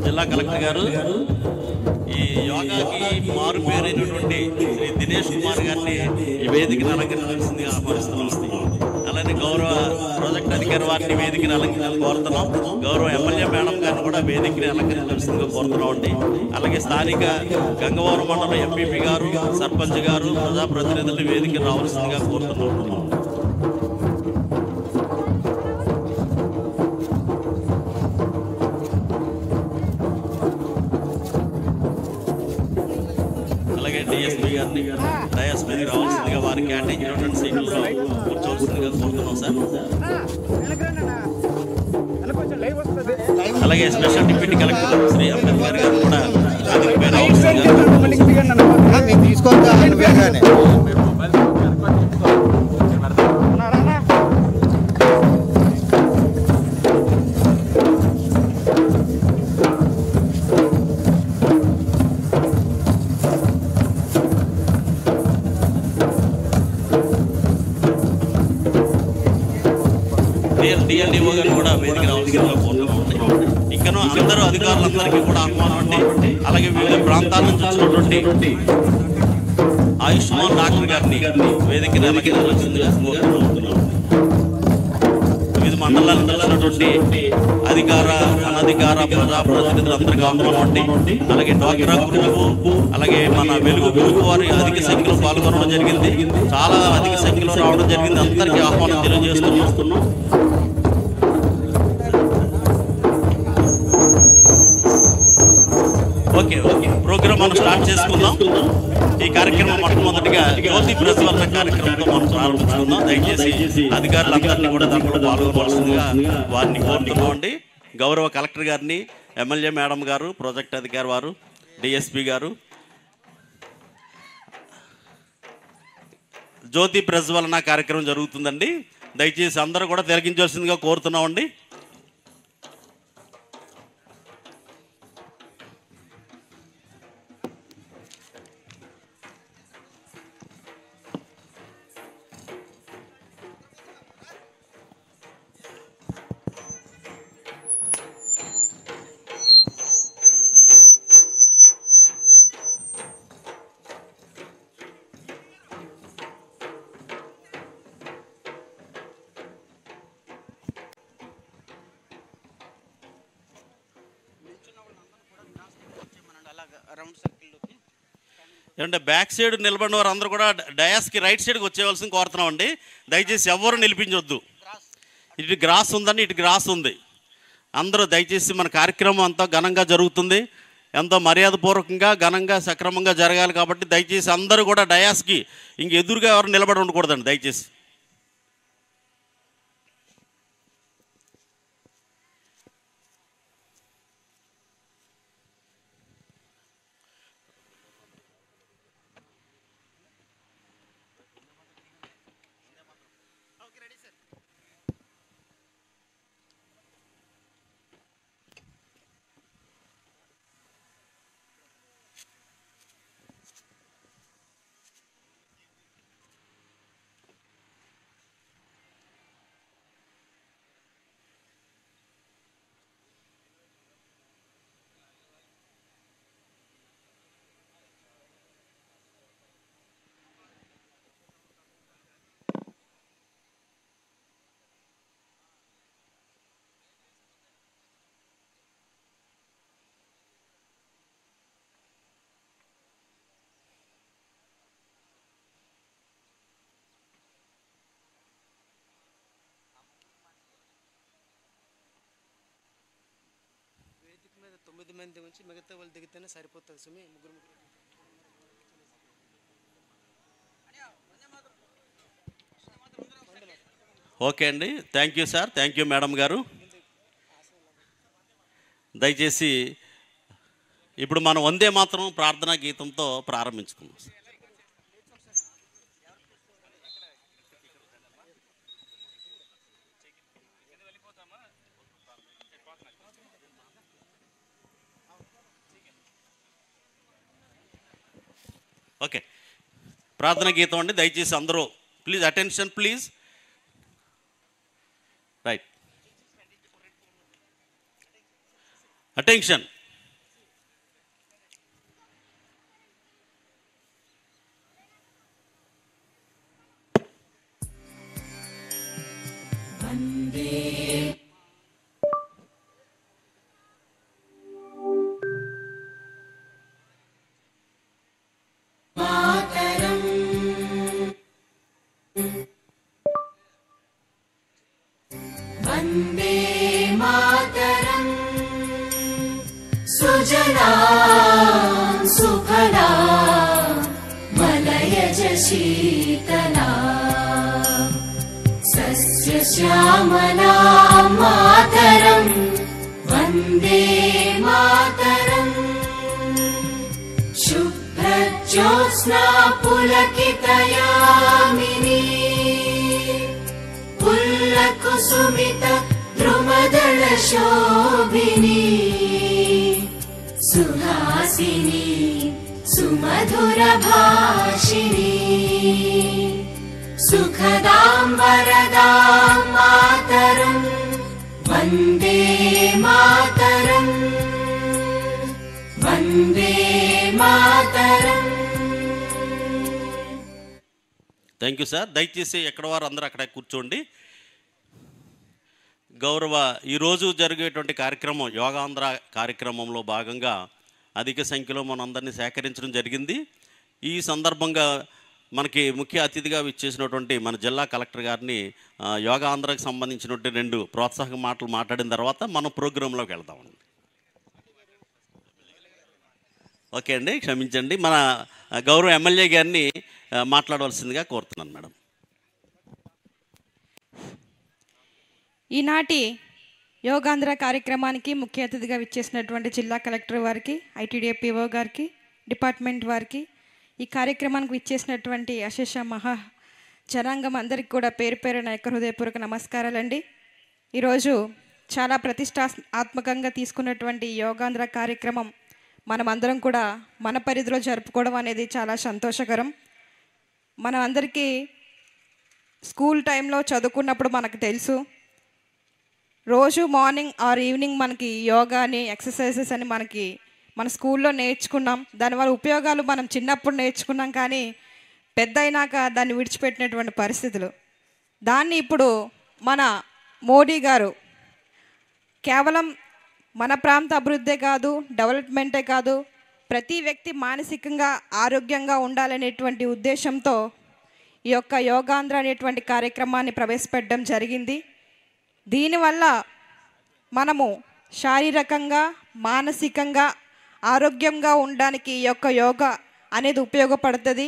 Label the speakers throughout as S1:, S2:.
S1: జిల్లా కలెక్టర్ గారు ఈ యోగాకి మారు పేరైనటువంటి శ్రీ దినేష్ కుమార్ గారిని ఈ వేదికను అలంకరించాల్సిందిగా ఆహ్వానిస్తున్నాం. అలానే గౌరవ ప్రాజెక్ట్ అధికారి వారిని వేదికను అలంకరించాలని కోరుతున్నాం. గౌరవ ఎమ్మెల్యే మేడం గారిని కూడా వేదికని అలంకరించాల్సిందిగా కోరుతున్నాం అండి. అలాగే స్థానిక గంగవరం మండలం ఎంపీపీ గారు, సర్పంచ్ గారు, ప్రజాప్రతినిధులు వేదికను రావాల్సిందిగా కోరుతున్నాం. అలాగే డిఎస్పీ గారిని డయాస్ మీద రావాల్సిందిగా వారికి కేటాయించినటువంటి సీట్లలో కూర్చోవలసిందిగా కోరుతున్నాం సార్. అలాగే special deputy collector Shri Ambedkar garu కూడా వేదికపై రావాల్సిందిగా డిఎల్డిఓ గారు కూడా వేదిక రావాల్సిందిగా కోరుతున్నాం. ఇంకనూ అందరూ అధికారులందరికీ కూడా ఆహ్వానం అండి. అలాగే వివిధ ప్రాంతాల నుంచి వచ్చినటువంటి ఆయుష్మాన్ డాక్టర్ గారిని వేదికను అలంకరించాల్సిందిగా కోరుతున్నాం. వివిధ మండలాలకు వచ్చినటువంటి అధికార అనధికార ప్రజాప్రతినిధులందరికీ ఆహ్వానం అండి. అలాగే డ్వాక్రా గ్రూపు, అలాగే మన వెలుగు వారి అధిక సంఖ్యలో పాల్గొనడం జరిగింది. చాలా అధిక సంఖ్యలో రావడం జరిగింది. అందరికీ ఆహ్వానం తెలియజేస్తున్నాం. ఓకే ప్రోగ్రామ్ మనం స్టార్ట్ చేసుకుందాం. ఈ కార్యక్రమం మొట్టమొదటిగా జ్యోతి ప్రజ్వలన కార్యక్రమంతో మనం ప్రారంభించుకుందాం. దయచేసి అధికారులందరినీ కూడా దాంట్లో పాల్గొనవలసిందిగా వారిని కోరుతున్నాం అండి. గౌరవ కలెక్టర్ గారిని, ఎమ్మెల్యే మేడం గారు, ప్రాజెక్ట్ అధికారి వారు, డిఎస్పీ గారు, జ్యోతి ప్రజ్వలన కార్యక్రమం జరుగుతుందండి. దయచేసి అందరూ కూడా తిలకించవలసిందిగా కోరుతున్నాం అండి. ఏమంటే బ్యాక్ సైడ్ నిలబడిన వారు అందరూ కూడా డయాస్కి రైట్ సైడ్కి వచ్చేవలసింది కోరుతున్నాం అండి. దయచేసి ఎవరు నిలిపించొద్దు. ఇటు గ్రాస్ ఉందండి, ఇటు గ్రాస్ ఉంది. అందరూ దయచేసి మన కార్యక్రమం అంతా ఘనంగా జరుగుతుంది. ఎంతో మర్యాదపూర్వకంగా ఘనంగా సక్రమంగా జరగాలి కాబట్టి దయచేసి అందరూ కూడా డయాస్కి ఇంక ఎదురుగా ఎవరు నిలబడి ఉండకూడదండి దయచేసి.
S2: మీద 9 మంది ఉంచి మిగతా వాళ్ళు దిగితేనే సరిపోతుంది. సుమి ముగ్గురు.
S1: ఓకే అండి, thank you sir, thank you madam గారు. దయచేసి ఇప్పుడు మనం వందే మాత్రం ప్రార్థనా గీతంతో ప్రారంభించుకుందాం. ఓకే, ప్రార్థన గీతం అండి. దయచేసి అందరూ ప్లీజ్ అటెన్షన్ ప్లీజ్. అటెన్షన్.
S3: వందే మాతరం సుజలా సుఫలా మలయజ శీతలా సస్యశ్యామలా మాతరం వందే మాతరం శుభ్రజ్యోత్స్నా పులకితయామినీ పుల్లకుసుమిత ద్రుమదళ శోభినీ సుహాసినీ సుమధుర భాషిణీ సుఖదాం వరదాం మాతరం వందే మాతరం వందే మాతరం.
S1: Thank you sir. దయచేసి ఎక్కడ వారు అందరూ అక్కడే కూర్చోండి. గౌరవ ఈరోజు జరిగేటువంటి కార్యక్రమం యోగాంధ్ర కార్యక్రమంలో భాగంగా అధిక సంఖ్యలో మనందరినీ సేకరించడం జరిగింది. ఈ సందర్భంగా మనకి ముఖ్య అతిథిగా విచ్చేసినటువంటి మన జిల్లా కలెక్టర్ గారిని యోగాంధ్రకు సంబంధించినటువంటి 2 ప్రోత్సాహక మాటలు మాట్లాడిన తర్వాత మనం ప్రోగ్రాంలోకి వెళ్దామండి. ఓకే అండి, క్షమించండి. మన గౌరవ ఎమ్మెల్యే గారిని మాట్లాడవలసిందిగా కోరుతున్నాను మేడం.
S4: ఈనాటి యోగాంధ్ర కార్యక్రమానికి ముఖ్య అతిథిగా విచ్చేసినటువంటి జిల్లా కలెక్టర్ వారికి, ఐటీడీఏ పిఓ గారికి, డిపార్ట్మెంట్ వారికి, ఈ కార్యక్రమానికి విచ్చేసినటువంటి అశేష మహా జనాంగం అందరికీ కూడా పేరు పేరున హృదయపూర్వక నమస్కారాలండి. ఈరోజు చాలా ప్రతిష్టాత్మకంగా తీసుకున్నటువంటి యోగాంధ్ర కార్యక్రమం మనం అందరం కూడా మన పరిధిలో జరుపుకోవడం అనేది చాలా సంతోషకరం. మనం అందరికీ స్కూల్ టైంలో చదువుకున్నప్పుడు మనకు తెలుసు, రోజు మార్నింగ్ ఆర్ ఈవినింగ్ మనకి యోగాని ఎక్సర్సైజెస్ అని మనకి మన స్కూల్లో నేర్చుకున్నాం. దానివల్ల ఉపయోగాలు మనం చిన్నప్పుడు నేర్చుకున్నాం, కానీ పెద్ద అయినాక దాన్ని విడిచిపెట్టినటువంటి పరిస్థితులు. దాన్ని ఇప్పుడు మన మోడీ గారు కేవలం మన ప్రాంత అభివృద్ధే కాదు, డెవలప్మెంటే కాదు, ప్రతి వ్యక్తి మానసికంగా ఆరోగ్యంగా ఉండాలనేటువంటి ఉద్దేశంతో ఈ యొక్క యోగాంధ్ర అనేటువంటి కార్యక్రమాన్ని ప్రవేశపెట్టడం జరిగింది. దీనివల్ల మనము శారీరకంగా మానసికంగా ఆరోగ్యంగా ఉండడానికి ఈ యొక్క యోగా అనేది ఉపయోగపడుతుంది.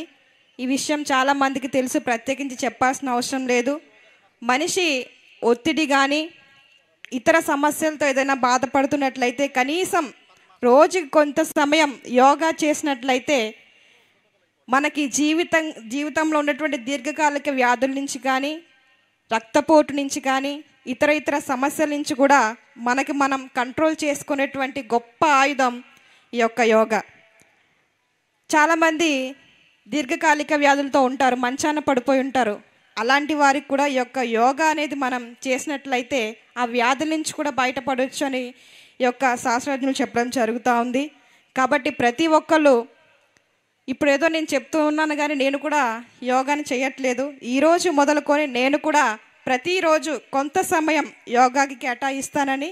S4: ఈ విషయం చాలామందికి తెలుసు, ప్రత్యేకించి చెప్పాల్సిన అవసరం లేదు. మనిషి ఒత్తిడి కానీ ఇతర సమస్యలతో ఏదైనా బాధపడుతున్నట్లయితే కనీసం రోజుకి కొంత సమయం యోగా చేసినట్లయితే మనకి జీవితంలో ఉన్నటువంటి దీర్ఘకాలిక వ్యాధుల నుంచి కానీ, రక్తపోటు నుంచి కానీ, ఇతర సమస్యల నుంచి కూడా మనకి మనం కంట్రోల్ చేసుకునేటువంటి గొప్ప ఆయుధం ఈ యొక్క యోగా. చాలామంది దీర్ఘకాలిక వ్యాధులతో ఉంటారు, మంచాన పడిపోయి ఉంటారు. అలాంటి వారికి కూడా ఈ యొక్క యోగా అనేది మనం చేసినట్లయితే ఆ వ్యాధుల నుంచి కూడా బయటపడవచ్చు అని ఈ యొక్క శాస్త్రజ్ఞులు చెప్పడం జరుగుతూ ఉంది. కాబట్టి ప్రతి ఒక్కళ్ళు ఇప్పుడు ఏదో నేను చెప్తూ ఉన్నాను, కానీ నేను కూడా యోగాని చేయట్లేదు. ఈరోజు మొదలుకొని నేను కూడా ప్రతిరోజు కొంత సమయం యోగాకి కేటాయిస్తానని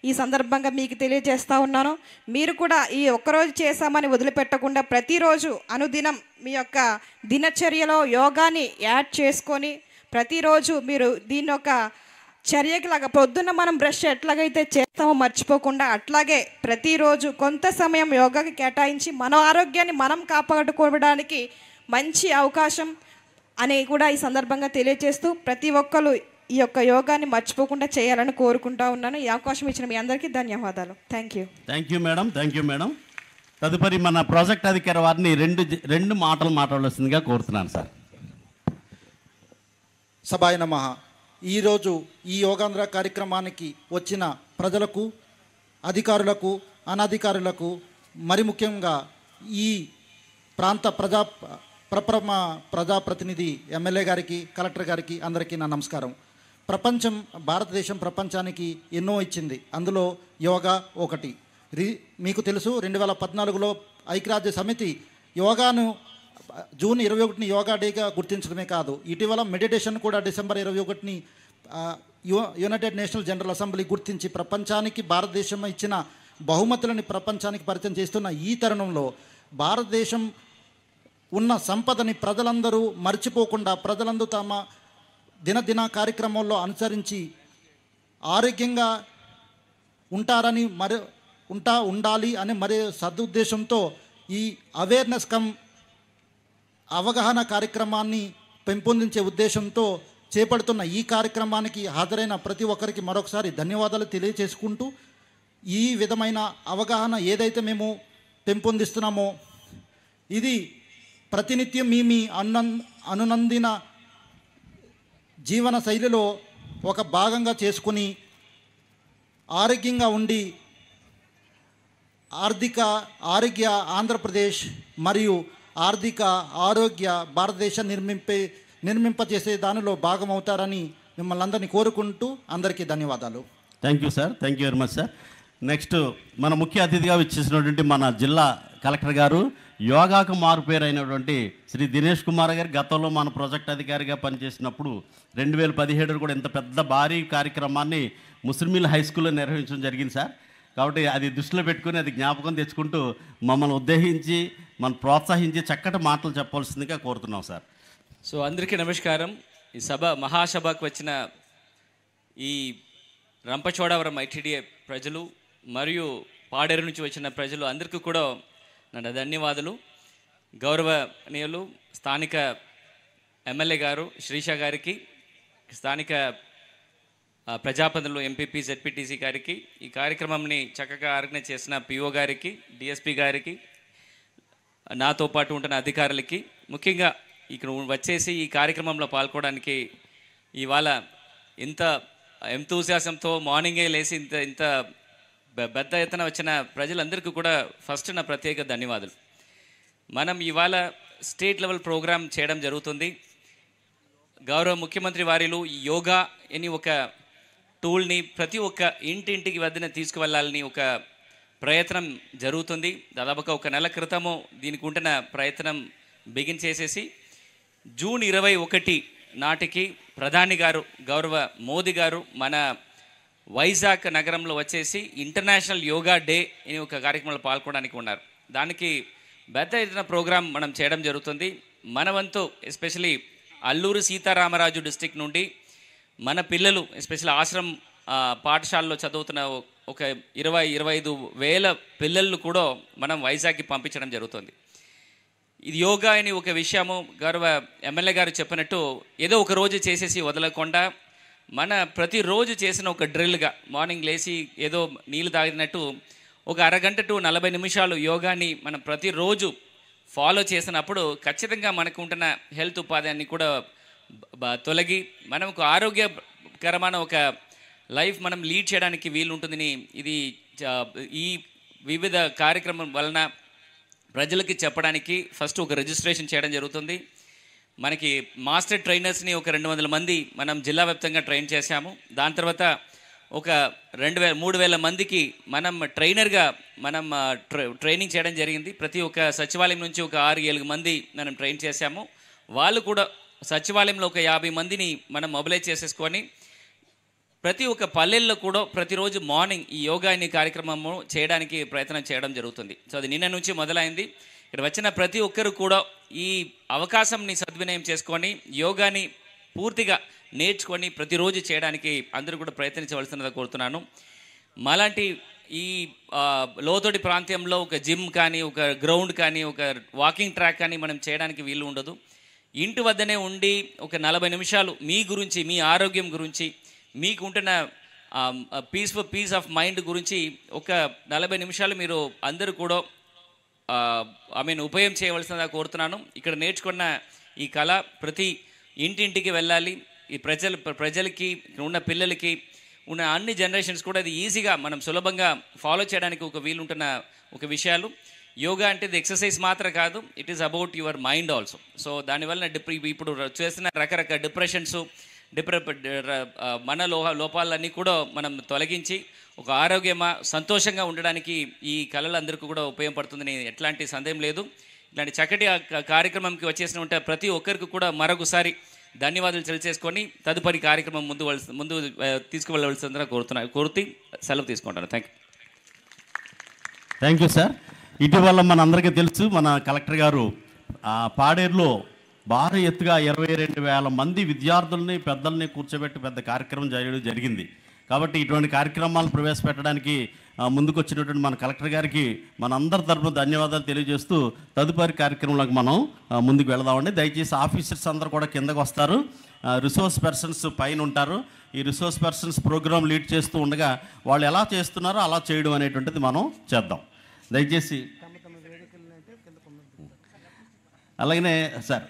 S4: ఈ సందర్భంగా మీకు తెలియజేస్తూ ఉన్నాను. మీరు కూడా ఈ ఒక్కరోజు చేశామని వదిలిపెట్టకుండా ప్రతిరోజు అనుదినం మీ యొక్క దినచర్యలో యోగాని యాడ్ చేసుకొని ప్రతిరోజు మీరు దీని ఒక చర్యకిలాగా పొద్దున్న మనం బ్రష్ ఎట్లాగైతే చేస్తామో మర్చిపోకుండా అట్లాగే ప్రతిరోజు కొంత సమయం యోగాకి కేటాయించి మన ఆరోగ్యాన్ని మనం కాపాడుకోవడానికి మంచి అవకాశం అని కూడా ఈ సందర్భంగా తెలియజేస్తూ ప్రతి ఒక్కరు ఈ యొక్క యోగాన్ని మర్చిపోకుండా చేయాలని కోరుకుంటా ఉన్నాను. ఈ అవకాశం ఇచ్చిన మీ అందరికీ ధన్యవాదాలు. Thank you
S5: madam. Thank you madam. తదుపరి మన ప్రాజెక్ట్ అధికారి వారిని రెండు మాటలు మాట్లాడాల్సిందిగా కోరుతున్నాను సార్.
S6: సభాయ నమః. ఈరోజు ఈ యోగాంధ్ర కార్యక్రమానికి వచ్చిన ప్రజలకు, అధికారులకు, అనధికారులకు, మరి ముఖ్యంగా ఈ ప్రాంత ప్రజాప్రతినిధి ఎమ్మెల్యే గారికి, కలెక్టర్ గారికి అందరికీ నా నమస్కారం. భారతదేశం ప్రపంచానికి ఎన్నో ఇచ్చింది, అందులో యోగా ఒకటి. మీకు తెలుసు 2014లో ఐక్యరాజ్య సమితి యోగాను జూన్ 21ని యోగా డేగా గుర్తించడమే కాదు, ఇటీవల మెడిటేషన్ కూడా డిసెంబర్ 21ని యునైటెడ్ నేషనల్ జనరల్ అసెంబ్లీ గుర్తించి ప్రపంచానికి భారతదేశం ఇచ్చిన బహుమతులని ప్రపంచానికి పరిచయం చేస్తున్న ఈ తరుణంలో భారతదేశం ఉన్న సంపదని ప్రజలందరూ మర్చిపోకుండా ప్రజలందరూ తమ దినదిన కార్యక్రమంలో అనుసరించి ఆరోగ్యంగా ఉంటారని ఉండాలి అనే మరి సదుద్దేశంతో ఈ అవేర్నెస్ కమ్ అవగాహన కార్యక్రమాన్ని పెంపొందించే ఉద్దేశంతో చేపడుతున్న ఈ కార్యక్రమానికి హాజరైన ప్రతి ఒక్కరికి మరొకసారి ధన్యవాదాలు తెలియచేసుకుంటూ, ఈ విధమైన అవగాహన ఏదైతే మేము పెంపొందిస్తున్నామో ఇది ప్రతినిత్యం మీ అనునందిన జీవన శైలిలో ఒక భాగంగా చేసుకుని ఆరోగ్యంగా ఉండి ఆరోగ్య ఆంధ్రప్రదేశ్ మరియు ఆరోగ్య భారతదేశం నిర్మింపచేసే దానిలో భాగమవుతారని మిమ్మల్ని అందరినీ కోరుకుంటూ అందరికీ ధన్యవాదాలు.
S5: Thank you sir, thank you very much sir. Next మన ముఖ్య అతిథిగా వచ్చేసినటువంటి మన జిల్లా కలెక్టర్ గారు, యోగాకు మారుపేరు అయినటువంటి శ్రీ దినేష్ కుమార్ గారు గతంలో మన ప్రాజెక్ట్ అధికారిగా పనిచేసినప్పుడు 2017 కూడా ఇంత పెద్ద భారీ కార్యక్రమాన్ని ముస్లిమీల్ హై స్కూల్లో నిర్వహించడం జరిగింది సార్. కాబట్టి అది దృష్టిలో పెట్టుకుని అది జ్ఞాపకం తెచ్చుకుంటూ మమ్మల్ని ఉద్దేశించి మనం ప్రోత్సహించి చక్కటి మాటలు చెప్పవలసిందిగా కోరుతున్నాం సార్.
S7: సో అందరికీ నమస్కారం. ఈ మహాసభకు వచ్చిన ఈ రంపచోడవరం ఐటీడీఏ ప్రజలు మరియు పాడేరు నుంచి వచ్చిన ప్రజలు అందరికీ కూడా నా ధన్యవాదాలు. గౌరవనీయులు స్థానిక ఎమ్మెల్యే గారు శ్రీష గారికి, స్థానిక ప్రజాప్రతినిధులు ఎంపీపీ జెడ్పీటీసీ గారికి, ఈ కార్యక్రమంని చక్కగా ఆర్గనైజ్ చేసిన పిఓ గారికి, డిఎస్పీ గారికి, నాతో పాటు ఉంటున్న అధికారులకి, ముఖ్యంగా ఇక్కడ వచ్చేసి ఈ కార్యక్రమంలో పాల్గొనడానికి ఇవాళ ఇంత ఎంతూజియాసంతో మార్నింగే లేచి ఇంత పెద్ద ఎత్తున వచ్చిన ప్రజలందరికీ కూడా ఫస్ట్ నా ప్రత్యేక ధన్యవాదాలు. మనం ఇవాళ స్టేట్ లెవెల్ ప్రోగ్రామ్ చేయడం జరుగుతుంది. గౌరవ ముఖ్యమంత్రి వారిలు ఈ యోగా అని ఒక టూల్ని ప్రతి ఒక్క ఇంటింటికి వద్దన తీసుకువెళ్ళాలని ఒక ప్రయత్నం జరుగుతుంది. దాదాపుగా ఒక నెల క్రితము దీనికి ఉంటున్న ప్రయత్నం బిగిన్ చేసేసి జూన్ 21 నాటికి ప్రధాని గారు గౌరవ మోదీ గారు మన వైజాగ్ నగరంలో వచ్చేసి ఇంటర్నేషనల్ యోగా డే అని ఒక కార్యక్రమంలో పాల్గొనడానికి ఉన్నారు. దానికి పెద్ద ఎత్తున ప్రోగ్రాం మనం చేయడం జరుగుతుంది. మన వంతు ఎస్పెషలీ అల్లూరు సీతారామరాజు డిస్టిక్ నుండి మన పిల్లలు ఎస్పెషల్లీ ఆశ్రమ్ పాఠశాలలో చదువుతున్న ఒక 20-25 వేల పిల్లలు కూడా మనం వైజాగ్కి పంపించడం జరుగుతుంది. ఇది యోగా అని ఒక విషయము గౌరవ ఎమ్మెల్యే గారు చెప్పినట్టు ఏదో ఒక రోజు చేసేసి వదలకుండా మన ప్రతిరోజు చేసిన ఒక డ్రిల్గా మార్నింగ్ లేచి ఏదో నీళ్ళు తాగినట్టు ఒక అరగంట టు 40 నిమిషాలు యోగాని మనం ప్రతిరోజు ఫాలో చేసినప్పుడు ఖచ్చితంగా మనకు ఉంటున్న హెల్త్ ఉపాధాన్ని కూడా తొలగి మనం ఒక ఆరోగ్యకరమైన ఒక లైఫ్ మనం లీడ్ చేయడానికి వీలు ఉంటుందని ఇది ఈ వివిధ కార్యక్రమం వలన ప్రజలకి చెప్పడానికి ఫస్ట్ ఒక రిజిస్ట్రేషన్ చేయడం జరుగుతుంది. మనకి మాస్టర్ ట్రైనర్స్ని ఒక 200 మంది మనం జిల్లా వ్యాప్తంగా ట్రైన్ చేశాము. దాని తర్వాత ఒక 2,000-3,000 మందికి మనం ట్రైనర్గా మనం ట్రైనింగ్ చేయడం జరిగింది. ప్రతి ఒక్క సచివాలయం నుంచి ఒక 6-7 మంది మనం ట్రైన్ చేశాము. వాళ్ళు కూడా సచివాలయంలో ఒక 50 మందిని మనం మొబిలైజ్ చేసేసుకొని ప్రతి ఒక్క పల్లెల్లో కూడా ప్రతిరోజు మార్నింగ్ ఈ యోగా అనే కార్యక్రమము చేయడానికి ప్రయత్నం చేయడం జరుగుతుంది. సో అది నిన్న నుంచి మొదలైంది. ఇక్కడ వచ్చిన ప్రతి ఒక్కరు కూడా ఈ అవకాశంని సద్వినియోగం చేసుకొని యోగాని పూర్తిగా నేర్చుకొని ప్రతిరోజు చేయడానికి అందరూ కూడా ప్రయత్నించవలసినది కోరుతున్నాను. మాలాంటి ఈ లోతోటి ప్రాంతంలో ఒక జిమ్ కానీ, ఒక గ్రౌండ్ కానీ, ఒక వాకింగ్ ట్రాక్ కానీ మనం చేయడానికి వీలు ఉండదు. ఇంటి వద్దనే ఉండి ఒక 40 నిమిషాలు మీ గురించి, మీ ఆరోగ్యం గురించి, మీకు ఉంటున్న పీస్ ఆఫ్ మైండ్ గురించి ఒక 40 నిమిషాలు మీరు అందరూ కూడా ఉపయోగం చేయవలసిందిగా కోరుతున్నాను. ఇక్కడ నేర్చుకున్న ఈ కళ ప్రతి ఇంటింటికి వెళ్ళాలి. ఈ ప్రజలకి ఉన్న పిల్లలకి ఉన్న అన్ని జనరేషన్స్ కూడా అది ఈజీగా మనం సులభంగా ఫాలో చేయడానికి ఒక వీలుంటున్న ఒక విషయాలు. యోగా అంటే ఇది ఎక్సర్సైజ్ మాత్రం కాదు, it is about your mind also. So దానివల్ల ఇప్పుడు చేస్తున్న రకరకాల డిప్రెషన్స్, మన లోపాలన్నీ కూడా మనం తొలగించి ఒక సంతోషంగా ఉండడానికి ఈ కళలు అందరికీ కూడా ఉపయోగపడుతుందని ఎట్లాంటి సందేహం లేదు. ఇలాంటి చక్కటి కార్యక్రమంకి వచ్చేసిన ప్రతి ఒక్కరికి కూడా మరొకసారి ధన్యవాదాలు తెలియజేసుకొని తదుపరి కార్యక్రమం ముందు తీసుకువెళ్ళవలసిందిగా కోరుతూ సెలవు తీసుకుంటాను.
S5: Thank you sir. ఇటీవల మన అందరికీ తెలుసు, మన కలెక్టర్ గారు పాడేరులో భారీ ఎత్తుగా 22,000 మంది విద్యార్థుల్ని పెద్దల్ని కూర్చోబెట్టి పెద్ద కార్యక్రమం చేయడం జరిగింది. కాబట్టి ఇటువంటి కార్యక్రమాలు ప్రవేశపెట్టడానికి ముందుకొచ్చినటువంటి మన కలెక్టర్ గారికి మన అందరి తరఫున ధన్యవాదాలు తెలియజేస్తూ తదుపరి కార్యక్రమంలోకి మనం ముందుకు వెళదామండి. దయచేసి ఆఫీసర్స్ అందరూ కూడా కిందకు వస్తారు, రిసోర్స్ పర్సన్స్ పైన ఉంటారు. ఈ రిసోర్స్ పర్సన్స్ ప్రోగ్రామ్ లీడ్ చేస్తూ ఉండగా వాళ్ళు ఎలా చేస్తున్నారో అలా చేయడం అనేటువంటిది మనం చేద్దాం. దయచేసి అలాగనే సార్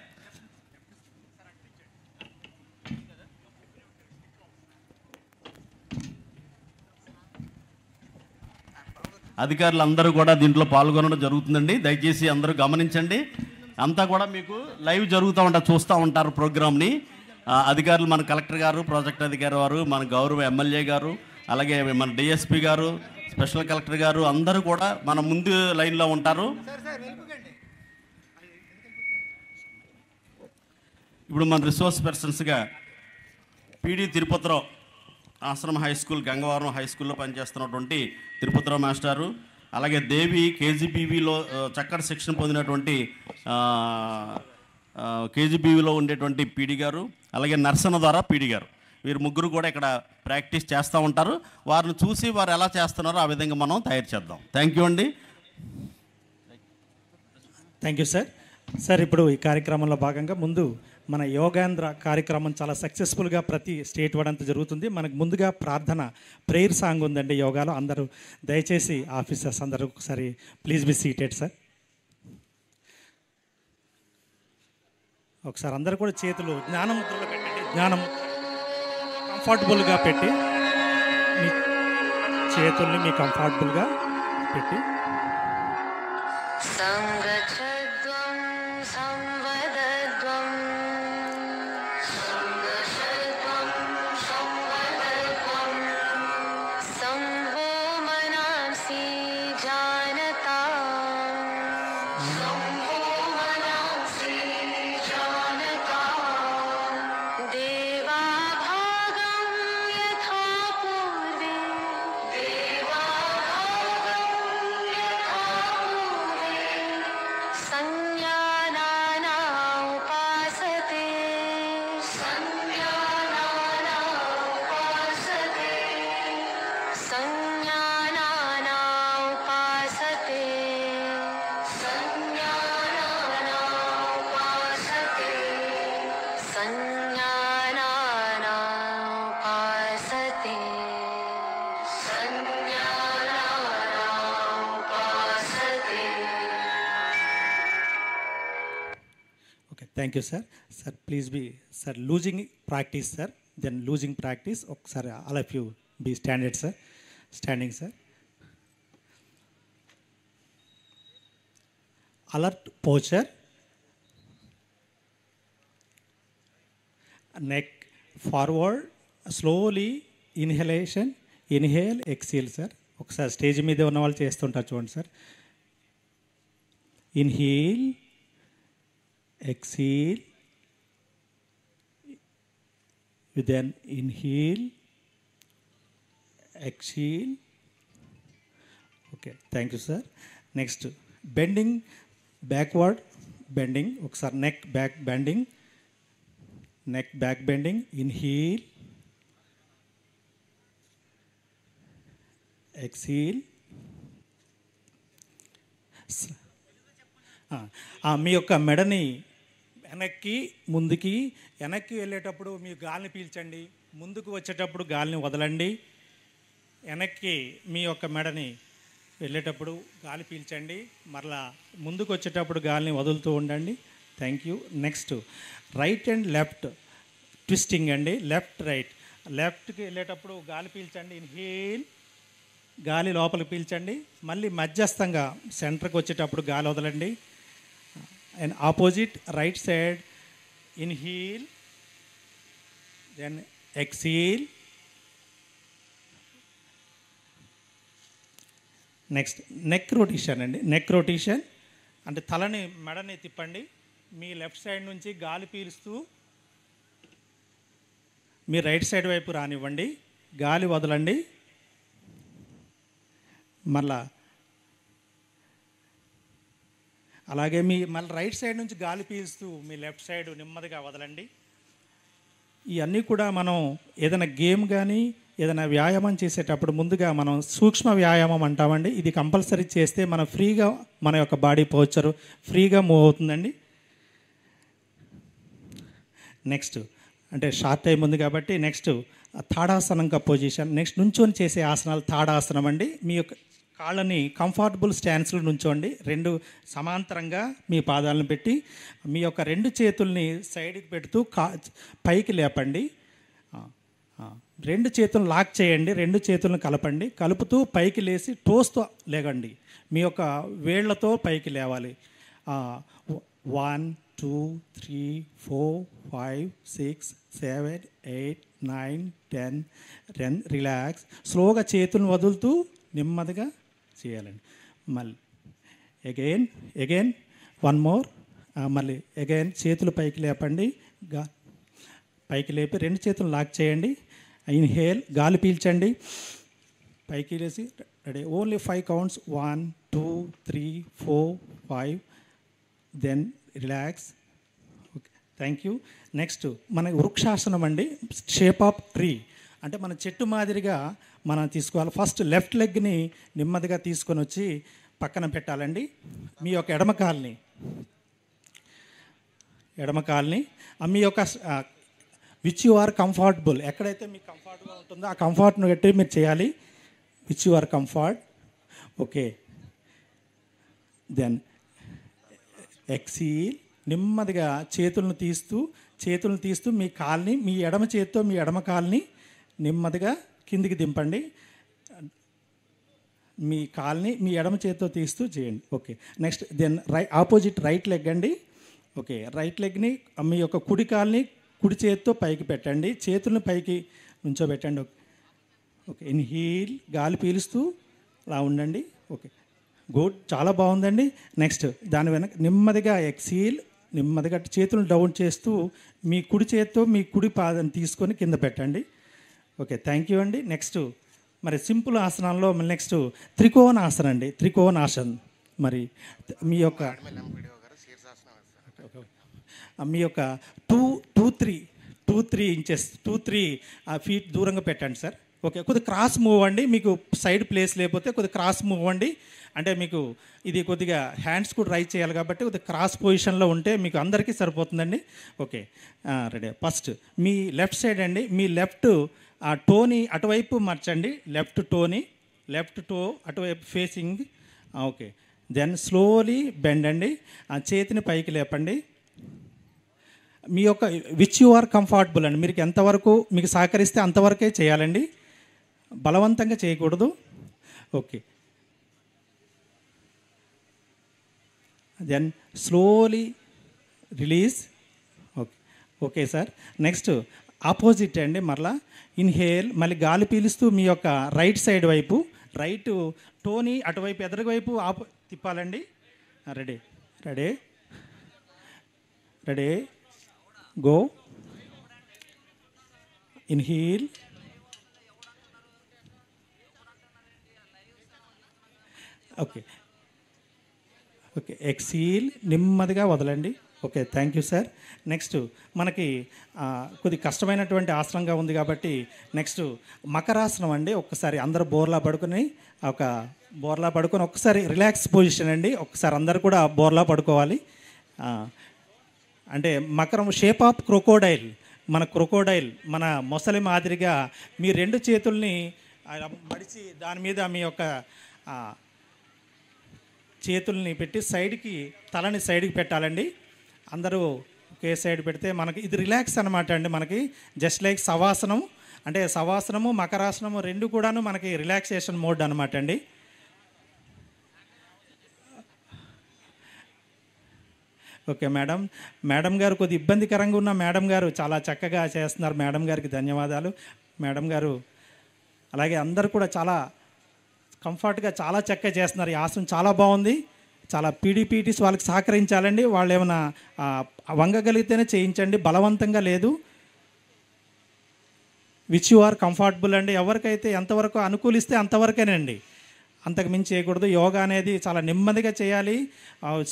S5: అధికారులు అందరూ కూడా దీంట్లో పాల్గొనడం జరుగుతుందండి. దయచేసి అందరూ గమనించండి. అంతా కూడా మీకు లైవ్ జరుగుతూ ఉంటారు, చూస్తూ ఉంటారు ప్రోగ్రామ్ని. అధికారులు మన కలెక్టర్ గారు, ప్రాజెక్ట్ అధికారి వారు, మన గౌరవ ఎమ్మెల్యే గారు, అలాగే మన డిఎస్పీ గారు, స్పెషల్ కలెక్టర్ గారు అందరూ కూడా మన ముందు లైన్లో ఉంటారు. ఇప్పుడు మన రిసోర్స్ పర్సన్స్గా పీడి తిరుపతిరావు ఆశ్రమ హై స్కూల్, గంగవరం హై స్కూల్లో పనిచేస్తున్నటువంటి తిరుపతిరావు మాస్టారు, అలాగే దేవి కేజీబీవీలో చక్కటి శిక్షణ పొందినటువంటి కేజీబీవీలో ఉండేటువంటి పీడి గారు, అలాగే నర్సన ద్వారా పీడి గారు, వీరు ముగ్గురు కూడా ఇక్కడ ప్రాక్టీస్ చేస్తూ ఉంటారు. వారిని చూసి వారు ఎలా చేస్తున్నారో ఆ విధంగా మనం తయారు చేద్దాం. థ్యాంక్ యూ అండి.
S8: Thank you sir. సార్, ఇప్పుడు ఈ కార్యక్రమంలో భాగంగా ముందు మన యోగాంధ్ర కార్యక్రమం చాలా సక్సెస్ఫుల్గా ప్రతి స్టేట్ వాడంతా జరుగుతుంది. మనకు ముందుగా ప్రార్థన ప్రేయర్ సాంగ్ ఉందండి యోగాలో. అందరూ దయచేసి ఆఫీసర్స్ అందరూ ఒకసారి ప్లీజ్ బి సీటెడ్ సార్. ఒకసారి అందరూ కూడా చేతులు జ్ఞానముద్రలో పెట్టండి. జ్ఞానముద్ర కంఫర్టబుల్గా పెట్టి మీ చేతుల్ని మీ కంఫర్టబుల్గా పెట్టి thank you sir. Sir please be sir loosing practice sir, then loosing practice. ఒకసారి all of you be standard sir. Standing sir. Alert posture, neck forward, slowly inhalation, inhale, exhale sir. ఒకసారి స్టేజ్ మీద ఉన్న వాళ్ళు చేస్తుంటారు చూడండి sir. Inhale, exhale, then inhale, exhale. Okay, thank you sir. Next, bending backward, bending. Oksar neck back bending, neck back bending. Inhale, exhale. మీ యొక్క మెడని వెనక్కి వెళ్ళేటప్పుడు మీ గాలిని పీల్చండి, ముందుకు వచ్చేటప్పుడు గాలిని వదలండి. వెనక్కి మీ యొక్క మెడని వెళ్ళేటప్పుడు గాలి పీల్చండి, మరలా ముందుకు వచ్చేటప్పుడు గాలిని వదులుతూ ఉండండి. Thank you. Next, right and left twisting అండి. Left right. లెఫ్ట్కి వెళ్ళేటప్పుడు గాలి పీల్చండి, ఇన్హేల్, గాలి లోపలికి పీల్చండి. మళ్ళీ మధ్యస్థంగా సెంటర్కి వచ్చేటప్పుడు గాలి వదలండి. And opposite right side, inhale, then exhale. Next neck rotation అండి. నెక్ రొటేషన్ అంటే తలని మెడని తిప్పండి. మీ లెఫ్ట్ సైడ్ నుంచి గాలి పీలుస్తూ మీ రైట్ సైడ్ వైపు రానివ్వండి. గాలి వదలండి. మళ్ళా అలాగే మళ్ళీ రైట్ సైడ్ నుంచి గాలి పీలుస్తూ మీ లెఫ్ట్ సైడ్ నెమ్మదిగా వదలండి. ఇవన్నీ కూడా మనం ఏదైనా గేమ్ కానీ ఏదైనా వ్యాయామం చేసేటప్పుడు ముందుగా మనం సూక్ష్మ వ్యాయామం అంటామండి. ఇది కంపల్సరీ చేస్తే మనం ఫ్రీగా మన యొక్క బాడీ పోస్చర్ ఫ్రీగా మూవ్ అవుతుందండి. నెక్స్ట్ అంటే షార్ట్ టైం ఉంది కాబట్టి నెక్స్ట్ తాడాసనంగా పొజిషన్. నెక్స్ట్ నుంచొని చేసే ఆసనాలు తాడాసనం అండి. మీ యొక్క కాళ్ళని కంఫర్టబుల్ స్టాండ్స్లో నుంచోండి. రెండు సమాంతరంగా మీ పాదాలను పెట్టి మీ యొక్క రెండు చేతుల్ని సైడ్కి పెడుతూ పైకి లేపండి. రెండు చేతులను లాక్ చేయండి. రెండు చేతులను కలపండి. కలుపుతూ పైకి లేచి టోస్తో లేగండి. మీ యొక్క వేళ్లతో పైకి లేవాలి. 1 2 3 4 5 6 7 8 9 10 రిలాక్స్. స్లోగా చేతులను వదులుతూ నెమ్మదిగా చేయాలండి. మళ్ళీ అగైన్ 1 మోర్. మళ్ళీ అగైన్ చేతులు పైకి లేపండి. పైకి లేపి రెండు చేతులు లాక్ చేయండి. ఇన్హేల్, గాలి పీల్చండి. పైకి లేసి ready. Only 5 counts. 1 2 3 4 5. Then relax. Okay, thank you. Next మనకి వృక్షాసనం అండి. షేప్ ఆఫ్ ట్రీ అంటే మన చెట్టు మాదిరిగా మనం తీసుకోవాలి. ఫస్ట్ లెఫ్ట్ లెగ్ని నెమ్మదిగా తీసుకొని వచ్చి పక్కన పెట్టాలండి. మీ యొక్క ఎడమ కాల్ని మీ యొక్క విచ్ యు ఆర్ కంఫర్టబుల్, ఎక్కడైతే మీకు కంఫర్ట్గా ఉంటుందో ఆ కంఫర్ట్ను బట్టి మీరు చేయాలి. Which you are comfort. Okay, then exhale. నెమ్మదిగా చేతులను తీస్తూ మీ కాల్ని మీ ఎడమ చేతితో మీ ఎడమ కాల్ని నెమ్మదిగా కిందికి దింపండి. మీ కాల్ని మీ ఎడమ చేతితో తీస్తూ చేయండి. Okay, next then opposite right leg అండి. ఓకే, రైట్ లెగ్ని మీ యొక్క కుడి కాల్ని కుడి చేతితో పైకి పెట్టండి. చేతులను పైకి నుంచోబెట్టండి. ఓకే, ఇన్హీల్, గాలి పీలుస్తూ అలా ఉండండి. ఓకే, గుడ్, చాలా బాగుందండి. నెక్స్ట్ దాని వెనక నెమ్మదిగా ఎక్సీల్. నెమ్మదిగా చేతులను డౌన్ చేస్తూ మీ కుడి చేతితో మీ కుడి పాదం తీసుకొని కింద పెట్టండి. ఓకే, థ్యాంక్ యూ అండి. నెక్స్ట్ మరి సింపుల్ ఆసనాల్లో నెక్స్ట్ త్రికోణాసనం అండి. త్రికోణాసన్ మరి మీ యొక్క 2-3 ఇంచెస్ 2-3 ఫీట్ దూరంగా పెట్టండి సార్. ఓకే, కొద్దిగా క్రాస్ మూవ్ అండి. మీకు సైడ్ ప్లేస్ లేకపోతే కొద్దిగా క్రాస్ మూవ్ అండి. అంటే మీకు ఇది కొద్దిగా హ్యాండ్స్ కూడా రైజ్ చేయాలి కాబట్టి కొద్దిగా క్రాస్ పొజిషన్లో ఉంటే మీకు అందరికీ సరిపోతుందండి. Okay, ready. ఫస్ట్ మీ లెఫ్ట్ సైడ్ అండి. మీ లెఫ్ట్ టోని అటువైపు మార్చండి. లెఫ్ట్ టో అటువైపు facing. Okay, then slowly bend అండి. చేతిని పైకి లేపండి. మీ యొక్క విచ్ యు ఆర్ కంఫర్టబుల్ అండి. మీరు ఎంతవరకు మీకు సహకరిస్తే అంతవరకే చేయాలండి, బలవంతంగా చేయకూడదు. Okay, then slowly release. Okay, okay sir. Next opposite అండి. మరలా ఇన్హేల్, మళ్ళీ గాలి పీలుస్తూ మీ యొక్క రైట్ సైడ్ వైపు రైట్ టోని అటువైపు ఎదురు వైపు తిప్పాలండి. Ready go. Inhale, okay exhale, నెమ్మదిగా వదలండి. Okay, thank you sir. Next మనకి కొద్ది కష్టమైనటువంటి ఆసనంగా ఉంది కాబట్టి నెక్స్ట్ మకరాసనం అండి. ఒక్కసారి అందరూ బోర్లా పడుకొని ఒక్కసారి రిలాక్స్ పొజిషన్ అండి. ఒక్కసారి అందరు కూడా బోర్లా పడుకోవాలి. అంటే మకరం షేప్ ఆఫ్ క్రొకోడైల్. మన మొసలి మాదిరిగా మీ రెండు చేతుల్ని మడిచి దాని మీద మీ యొక్క చేతుల్ని పెట్టి తలని సైడ్కి పెట్టాలండి. అందరూ ఒకే సైడ్ పెడితే మనకి ఇది రిలాక్స్ అనమాట అండి. మనకి జస్ట్ లైక్ శవాసనం అంటే శవాసనము మకరాసనము రెండు కూడాను మనకి రిలాక్సేషన్ మోడ్ అనమాట అండి. Okay madam. మేడం గారు కొద్ది ఇబ్బందికరంగా ఉన్న మేడం గారు చాలా చక్కగా చేస్తున్నారు. మేడం గారికి ధన్యవాదాలు మేడం గారు. అలాగే అందరూ కూడా చాలా కంఫర్ట్గా చాలా చక్కగా చేస్తున్నారు. ఈ ఆసనం చాలా బాగుంది. చాలా పీడీపీటీస్ వాళ్ళకి సహకరించాలండి. వాళ్ళు ఏమైనా వంగగలిగితేనే చేయించండి, బలవంతంగా లేదు. విచ్ యు ఆర్ కంఫర్టబుల్ అండి. ఎవరికైతే ఎంతవరకు అనుకూలిస్తే అంతవరకేనండి, అంతకు మించి చేయకూడదు. యోగా అనేది చాలా నెమ్మదిగా చేయాలి,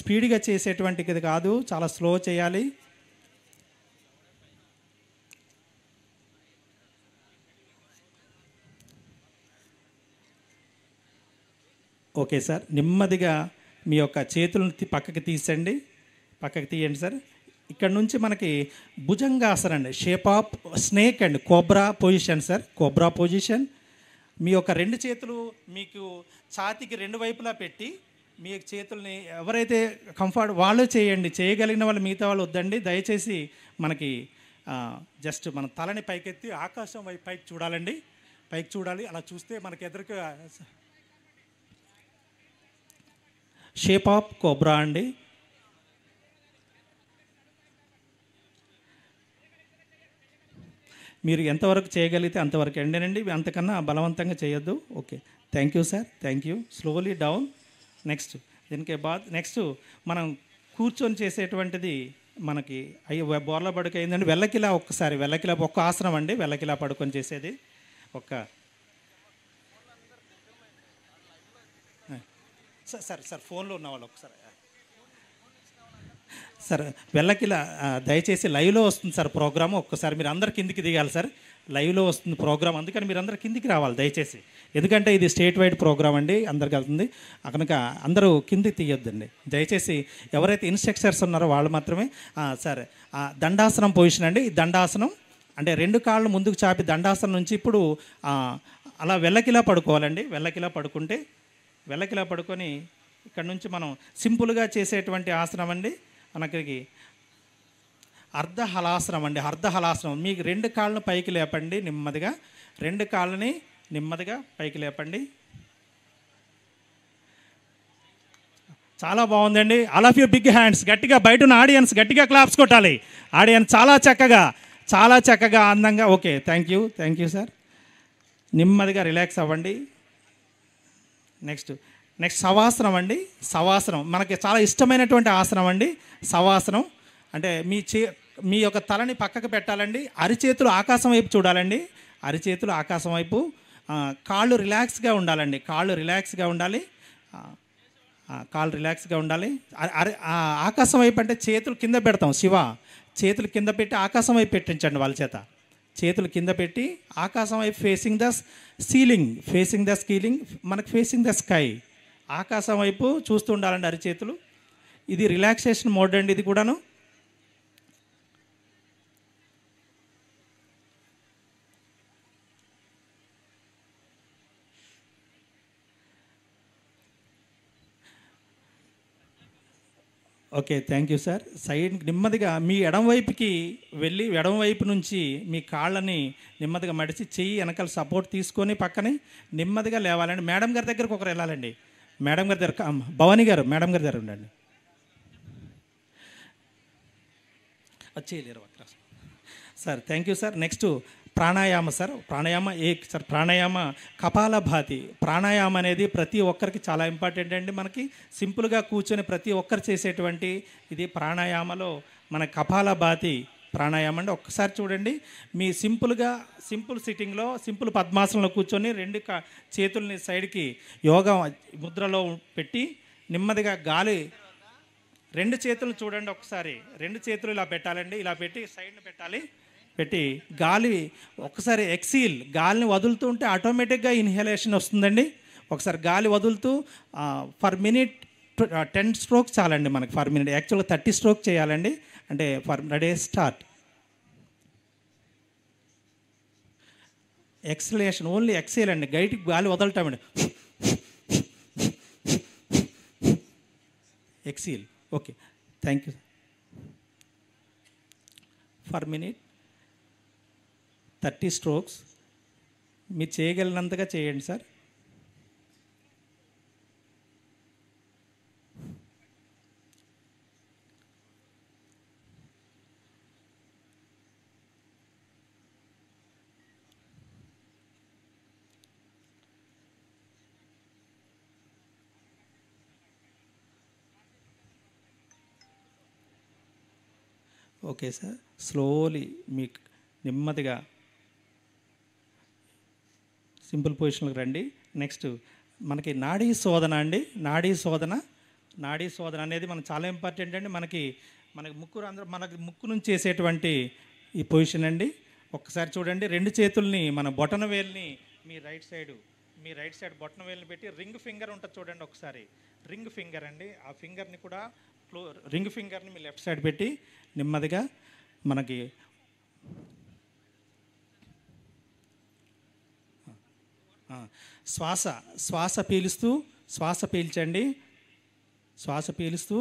S8: స్పీడ్గా చేసేటువంటిది కాదు, చాలా స్లో చేయాలి. ఓకే సార్, నెమ్మదిగా మీ యొక్క చేతులను పక్కకి తీయండి సార్. ఇక్కడ నుంచి మనకి భుజంగాసనం అండి, షేప్ ఆఫ్ స్నేక్ అండి, cobra position sir, cobra position. మీ యొక్క రెండు చేతులు మీకు ఛాతీకి రెండు వైపులా పెట్టి మీ చేతుల్ని ఎవరైతే కంఫర్ట్ వాళ్ళు చేయండి, చేయగలిగిన వాళ్ళు మిగతా వాళ్ళు వద్దండి. దయచేసి మనకి జస్ట్ మన తలని పైకెత్తి ఆకాశం వైపు పైకి చూడాలండి, పైకి చూడాలి. అలా చూస్తే మనకి ఎదురుగా షేప్ ఆఫ్ కోబ్రా అండి. మీరు ఎంతవరకు చేయగలిగితే అంతవరకు ఎండేనండి, అంతకన్నా బలవంతంగా చేయొద్దు. Okay, thank you sir, thank you. Slowly down. Next దీనికి నెక్స్ట్ మనం కూర్చొని చేసేటువంటిది మనకి బోర్లా పడుక అయిందండి. వెల్లకిలా ఒక్కసారి, వెల్లకిలా ఒక్క ఆసనం అండి, వెల్లకిలా పడుకొని చేసేది. సార్ ఫోన్లో ఉన్న వాళ్ళు ఒకసారి సార్ వెళ్ళకిలా దయచేసి లైవ్లో వస్తుంది సార్ ప్రోగ్రాము. ఒక్కసారి మీరు అందరు కిందికి దిగాలి సార్, లైవ్లో వస్తుంది ప్రోగ్రామ్, అందుకని మీరు అందరు కిందికి రావాలి దయచేసి. ఎందుకంటే ఇది స్టేట్ వైడ్ ప్రోగ్రామ్ అండి, అందరికి వెళ్తుంది. కనుక అందరూ కిందికి తీయొద్దండి దయచేసి. ఎవరైతే ఇన్స్ట్రక్టర్స్ ఉన్నారో వాళ్ళు మాత్రమే. సార్ దండాసనం పొజిషన్ అండి. దండాసనం అంటే రెండు కాళ్ళు ముందుకు చాపి దండాసనం నుంచి ఇప్పుడు అలా వెళ్ళకిలా పడుకోవాలండి. వెళ్ళకిలా పడుకుంటే, వెళ్ళకిలా పడుకొని ఇక్కడ నుంచి మనం సింపుల్గా చేసేటువంటి ఆసనం అండి. మనకి అర్ధహలాసనం అండి, అర్ధహలాసనం. మీకు రెండు కాళ్ళను పైకి లేపండి నెమ్మదిగా, రెండు కాళ్ళని నెమ్మదిగా పైకి లేపండి. చాలా బాగుందండి. All of you big hands, గట్టిగా బయట ఉన్న ఆడియన్స్ గట్టిగా క్లాప్స్ కొట్టాలి. ఆడియన్స్ చాలా చక్కగా అందంగా. Okay, thank you sir. నెమ్మదిగా రిలాక్స్ అవ్వండి. నెక్స్ట్ శవాసనం అండి. శవాసనం మనకి చాలా ఇష్టమైనటువంటి ఆసనం అండి. శవాసనం అంటే మీ యొక్క తలని పక్కకు పెట్టాలండి, అరిచేతులు ఆకాశం వైపు చూడాలండి, అరిచేతులు ఆకాశం వైపు. కాళ్ళు రిలాక్స్గా ఉండాలండి, కాళ్ళు రిలాక్స్గా ఉండాలి. ఆకాశం వైపు అంటే చేతులు కింద పెడతాం. శివ చేతులు కింద పెట్టి ఆకాశం వైపు పెట్టించండి వాళ్ళ చేత. చేతులు కింద పెట్టి ఆకాశం వైపు ఫేసింగ్ ద సీలింగ్, మనకి ఫేసింగ్ ద స్కై, ఆకాశం వైపు చూస్తూ ఉండాలండి అరిచేతులు. ఇది రిలాక్సేషన్ మోడ్ అండి, ఇది కూడాను. Okay, thank you sir. Side నెమ్మదిగా మీ ఎడం వైపుకి వెళ్ళి, ఎడం వైపు నుంచి మీ కాళ్ళని నెమ్మదిగా మడిచి చెయ్యి వెనకాల సపోర్ట్ తీసుకొని పక్కనే నెమ్మదిగా లేవాలండి. మేడం గారి దగ్గరకు ఒకరు వెళ్ళాలండి, మేడం గారి దగ్గర. భవానీ గారు మేడం గారి దగ్గర ఉండండి. వచ్చేయలేరు sir. Thank you sir. Next pranayama sir. Pranayama kapalbhati. ప్రాణాయామం అనేది ప్రతి ఒక్కరికి చాలా ఇంపార్టెంట్ అండి. మనకి సింపుల్గా కూర్చొని ప్రతి ఒక్కరు చేసేటువంటి ఇది ప్రాణాయామలో మన కపాలభాతి ప్రాణాయామం అండి. ఒక్కసారి చూడండి, మీ సింపుల్ సిట్టింగ్లో, సింపుల్ పద్మాసనంలో కూర్చొని రెండు చేతుల్ని సైడ్కి యోగా ముద్రలో పెట్టి నెమ్మదిగా గాలి, రెండు చేతులు చూడండి ఒకసారి, రెండు చేతులు ఇలా పెట్టాలండి, ఇలా పెట్టి సైడ్ని పెట్టి గాలి ఒకసారి ఎక్సీల్, గాలిని వదులుతూ ఉంటే ఆటోమేటిక్గా ఇన్హలేషన్ వస్తుందండి. ఒకసారి గాలి వదులుతూ ఫర్ మినిట్ 10 స్ట్రోక్స్ చాలండి మనకి. ఫర్ మినిట్ యాక్చువల్గా 30 స్ట్రోక్ చేయాలండి. అంటే ready start. Exhalation only exhale అండి, గైటికి గాలి వదలటమండి. Exhale. Okay, thank you. For minute 30 strokes మీరు చేయగలిగినంతగా చేయండి సార్. Okay sir. స్లోలీ మీకు నెమ్మదిగా సింపుల్ పొజిషన్కి రండి. నెక్స్ట్ మనకి నాడీ శోధన అండి. నాడీ శోధన అనేది మనకు చాలా ఇంపార్టెంట్ అండి. మనకి మనకి ముక్కు నుంచి చేసేటువంటి ఈ పొజిషన్ అండి. ఒక్కసారి చూడండి, 2 చేతుల్ని మన బొటన వేలుని మీ రైట్ సైడ్ బొటన వేలుని పెట్టి రింగ్ ఫింగర్ ఉంటుంది చూడండి. ఒకసారి రింగ్ ఫింగర్ అండి, ఆ ఫింగర్ని కూడా రింగ్ ఫింగర్ని మీ లెఫ్ట్ సైడ్ పెట్టి నెమ్మదిగా మనకి శ్వాస పీల్చండి. శ్వాస పీలుస్తూ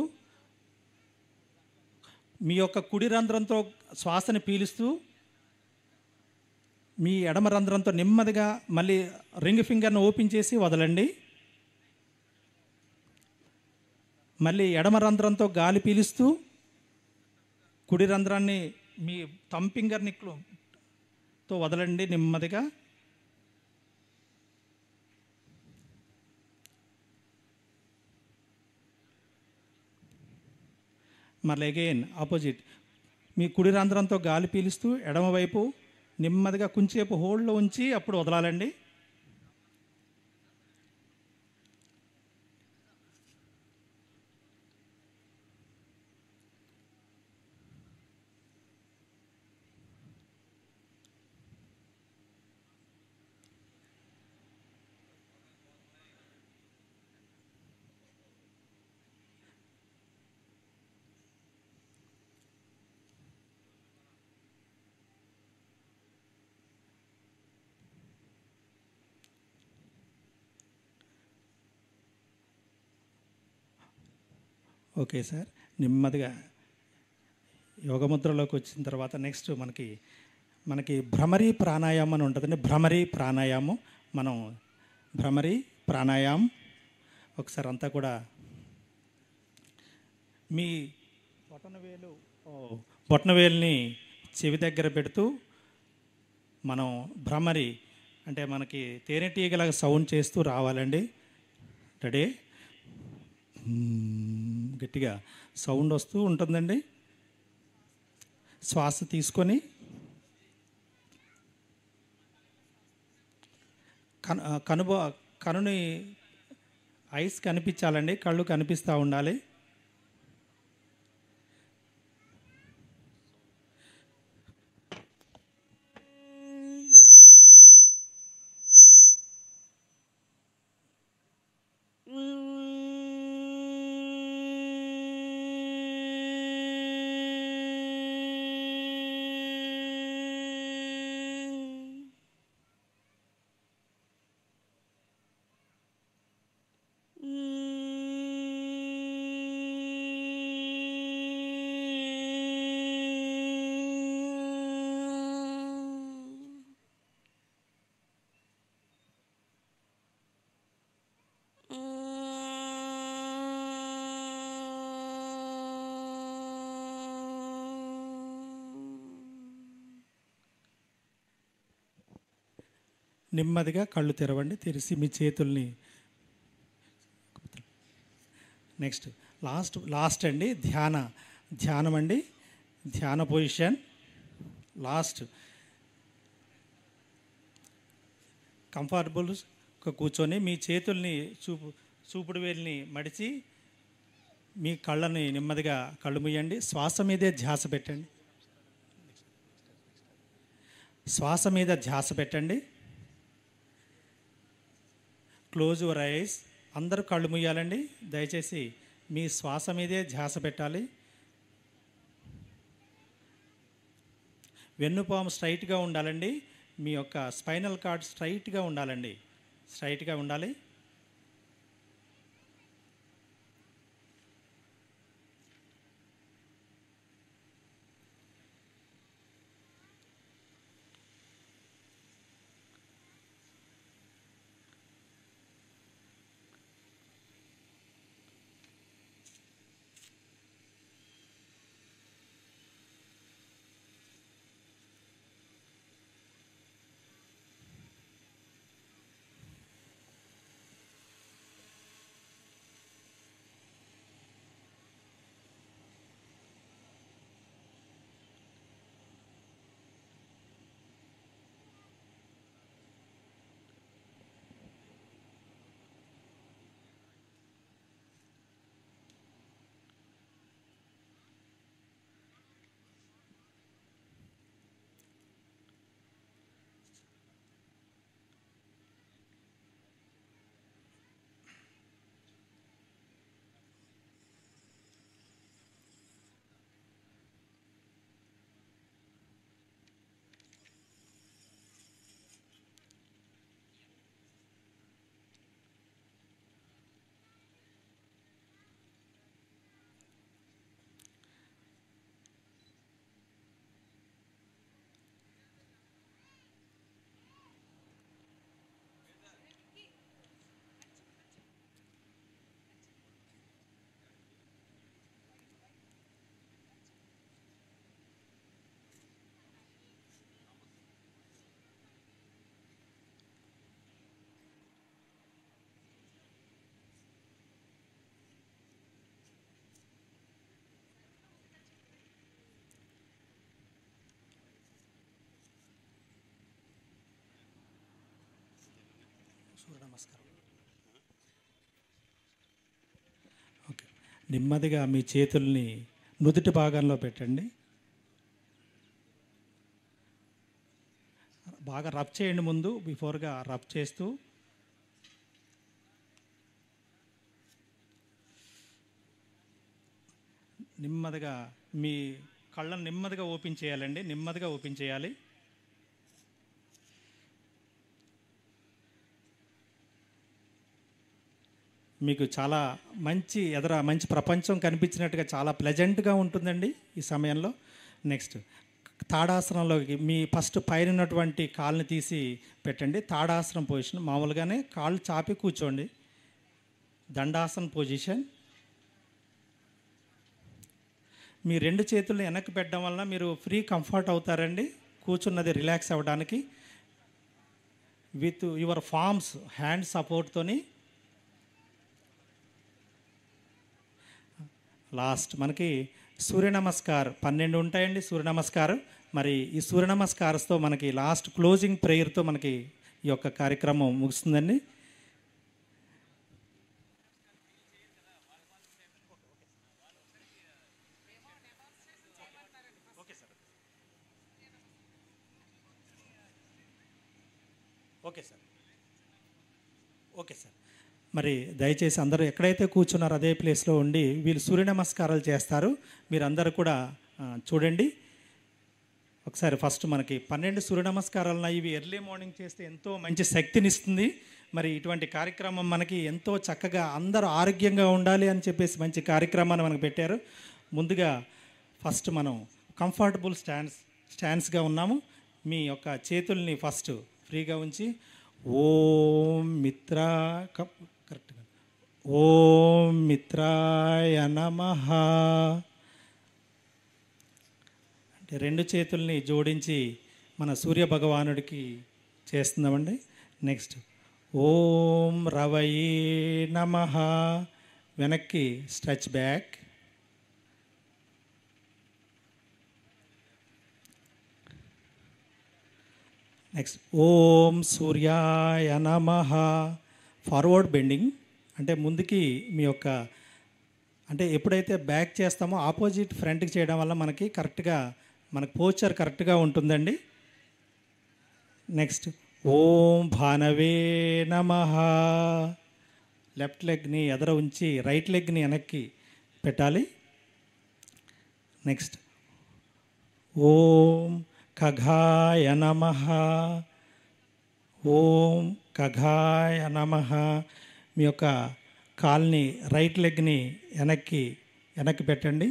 S8: మీ యొక్క కుడి రంధ్రంతో శ్వాసని పీలుస్తూ మీ ఎడమ రంధ్రంతో నెమ్మదిగా మళ్ళీ రింగ్ ఫింగర్ని ఓపెన్ చేసి వదలండి. మళ్ళీ ఎడమ రంధ్రంతో గాలి పీలుస్తూ కుడి రంధ్రాన్ని మీ థంబ్ ఫింగర్ని తో వదలండి నెమ్మదిగా. మళ్ళీ అగైన్ ఆపోజిట్, మీ కుడి రంధ్రంతో గాలి పీలుస్తూ ఎడమవైపు నెమ్మదిగా కొంచెంసేపు హోల్డ్లో ఉంచి అప్పుడు వదలాలండి. Okay sir. నెమ్మదిగా యోగముద్రలోకి వచ్చిన తర్వాత నెక్స్ట్ మనకి భ్రమరీ ప్రాణాయామం అని ఉంటుందండి. భ్రమరీ ప్రాణాయామం ఒకసారి అంతా కూడా మీ బొటనవేలుని చెవి దగ్గర పెడుతూ మనం భ్రమరి అంటే మనకి తేనెటీగలాగా సౌండ్ చేస్తూ రావాలండి. రెడీ? గట్టిగా సౌండ్ వస్తూ ఉంటుందండి. శ్వాస తీసుకొని కనుని ఐస్ కనిపించాలండి, కళ్ళు కనిపిస్తూ ఉండాలి. నెమ్మదిగా కళ్ళు తెరవండి. తెరిచి మీ చేతుల్ని నెక్స్ట్ లాస్ట్ అండి ధ్యానం అండి. ధ్యాన పొజిషన్ లాస్ట్. కంఫర్టబుల్గా కూర్చొని మీ చేతుల్ని చూపుడు వేలిని మడిచి మీ కళ్ళని నెమ్మదిగా కళ్ళు మూయండి. శ్వాస మీదే ధ్యాస పెట్టండి. శ్వాస మీద ధ్యాస పెట్టండి. Close your eyes. అందరూ కళ్ళు మూయాలండి. దయచేసి మీ శ్వాస మీదే ధ్యాస పెట్టాలి. వెన్నుపాము స్ట్రైట్గా ఉండాలండి. మీ యొక్క స్పైనల్ కార్డ్ స్ట్రైట్గా ఉండాలండి. స్ట్రైట్గా ఉండాలి. సూర్య నమస్కారం. ఓకే, నెమ్మదిగా మీ చేతుల్ని నుదుటి భాగంలో పెట్టండి. బాగా రబ్ చేయండి. ముందు బిఫోర్గా రబ్ చేస్తూ నెమ్మదిగా మీ కళ్ళను నెమ్మదిగా ఓపెన్ చేయాలండి. నెమ్మదిగా ఓపెన్ చేయాలి. మీకు చాలా మంచి ప్రపంచం కనిపించినట్టుగా చాలా ప్లెజెంట్గా ఉంటుందండి ఈ సమయంలో. నెక్స్ట్ తాడాసనంలోకి మీ ఫస్ట్ పైన ఉన్నటువంటి కాళ్ళని తీసి పెట్టండి. తాడాసనం పొజిషన్, మామూలుగానే కాళ్ళు చాపి కూర్చోండి. దండాసన్ పొజిషన్. మీ రెండు చేతులను వెనక్కి పెట్టడం వల్ల మీరు ఫ్రీ కంఫర్ట్ అవుతారండి కూర్చున్నది రిలాక్స్ అవ్వడానికి. విత్ యువర్ ఫార్మ్స్ హ్యాండ్ సపోర్ట్తోని లాస్ట్ మనకి సూర్య నమస్కార్ 12 ఉంటాయండి సూర్య నమస్కారం. మరి ఈ సూర్య నమస్కారంతో మనకి లాస్ట్ క్లోజింగ్ ప్రేయర్తో మనకి ఈ యొక్క కార్యక్రమం ముగుస్తుందండి. Okay sir. మరి దయచేసి అందరూ ఎక్కడైతే కూర్చున్నారో అదే ప్లేస్లో ఉండి వీళ్ళు సూర్య నమస్కారాలు చేస్తారు. మీరందరూ కూడా చూడండి ఒకసారి. ఫస్ట్ మనకి 12 సూర్య నమస్కారాలు ఇవి ఎర్లీ మార్నింగ్ చేస్తే ఎంతో మంచి శక్తినిస్తుంది. మరి ఇటువంటి కార్యక్రమం మనకి ఎంతో చక్కగా అందరూ ఆరోగ్యంగా ఉండాలి అని చెప్పేసి మంచి కార్యక్రమాన్ని మనకు పెట్టారు. ముందుగా ఫస్ట్ మనం కంఫర్టబుల్ స్టాండ్స్గా ఉన్నాము. మీ యొక్క చేతుల్ని ఫస్ట్ ఫ్రీగా ఉంచి ఓం మిత్రా కరెక్ట్గా ఓం మిత్రాయ నమః అంటే రెండు చేతుల్ని జోడించి మన సూర్య భగవానుడికి చేస్తున్నామండి. నెక్స్ట్ ఓం రవయే నమః, వెనక్కి స్ట్రెచ్ బ్యాక్. నెక్స్ట్ ఓం సూర్యాయ నమః, ఫార్వర్డ్ బెండింగ్ అంటే ముందుకి మీ యొక్క అంటే ఎప్పుడైతే బ్యాక్ చేస్తామో ఆపోజిట్ ఫ్రంట్కి చేయడం వల్ల మనకి కరెక్ట్గా మనకు పోస్చర్ కరెక్ట్గా ఉంటుందండి. నెక్స్ట్ ఓం భానవే నమః, లెఫ్ట్ లెగ్ని ఎదర ఉంచి రైట్ లెగ్ని వెనక్కి పెట్టాలి. నెక్స్ట్ ఓం ఖగాయ నమః, ఓం ఖగాయ నమః. మీ యొక్క కాల్ని రైట్ లెగ్ని వెనక్కి పెట్టండి.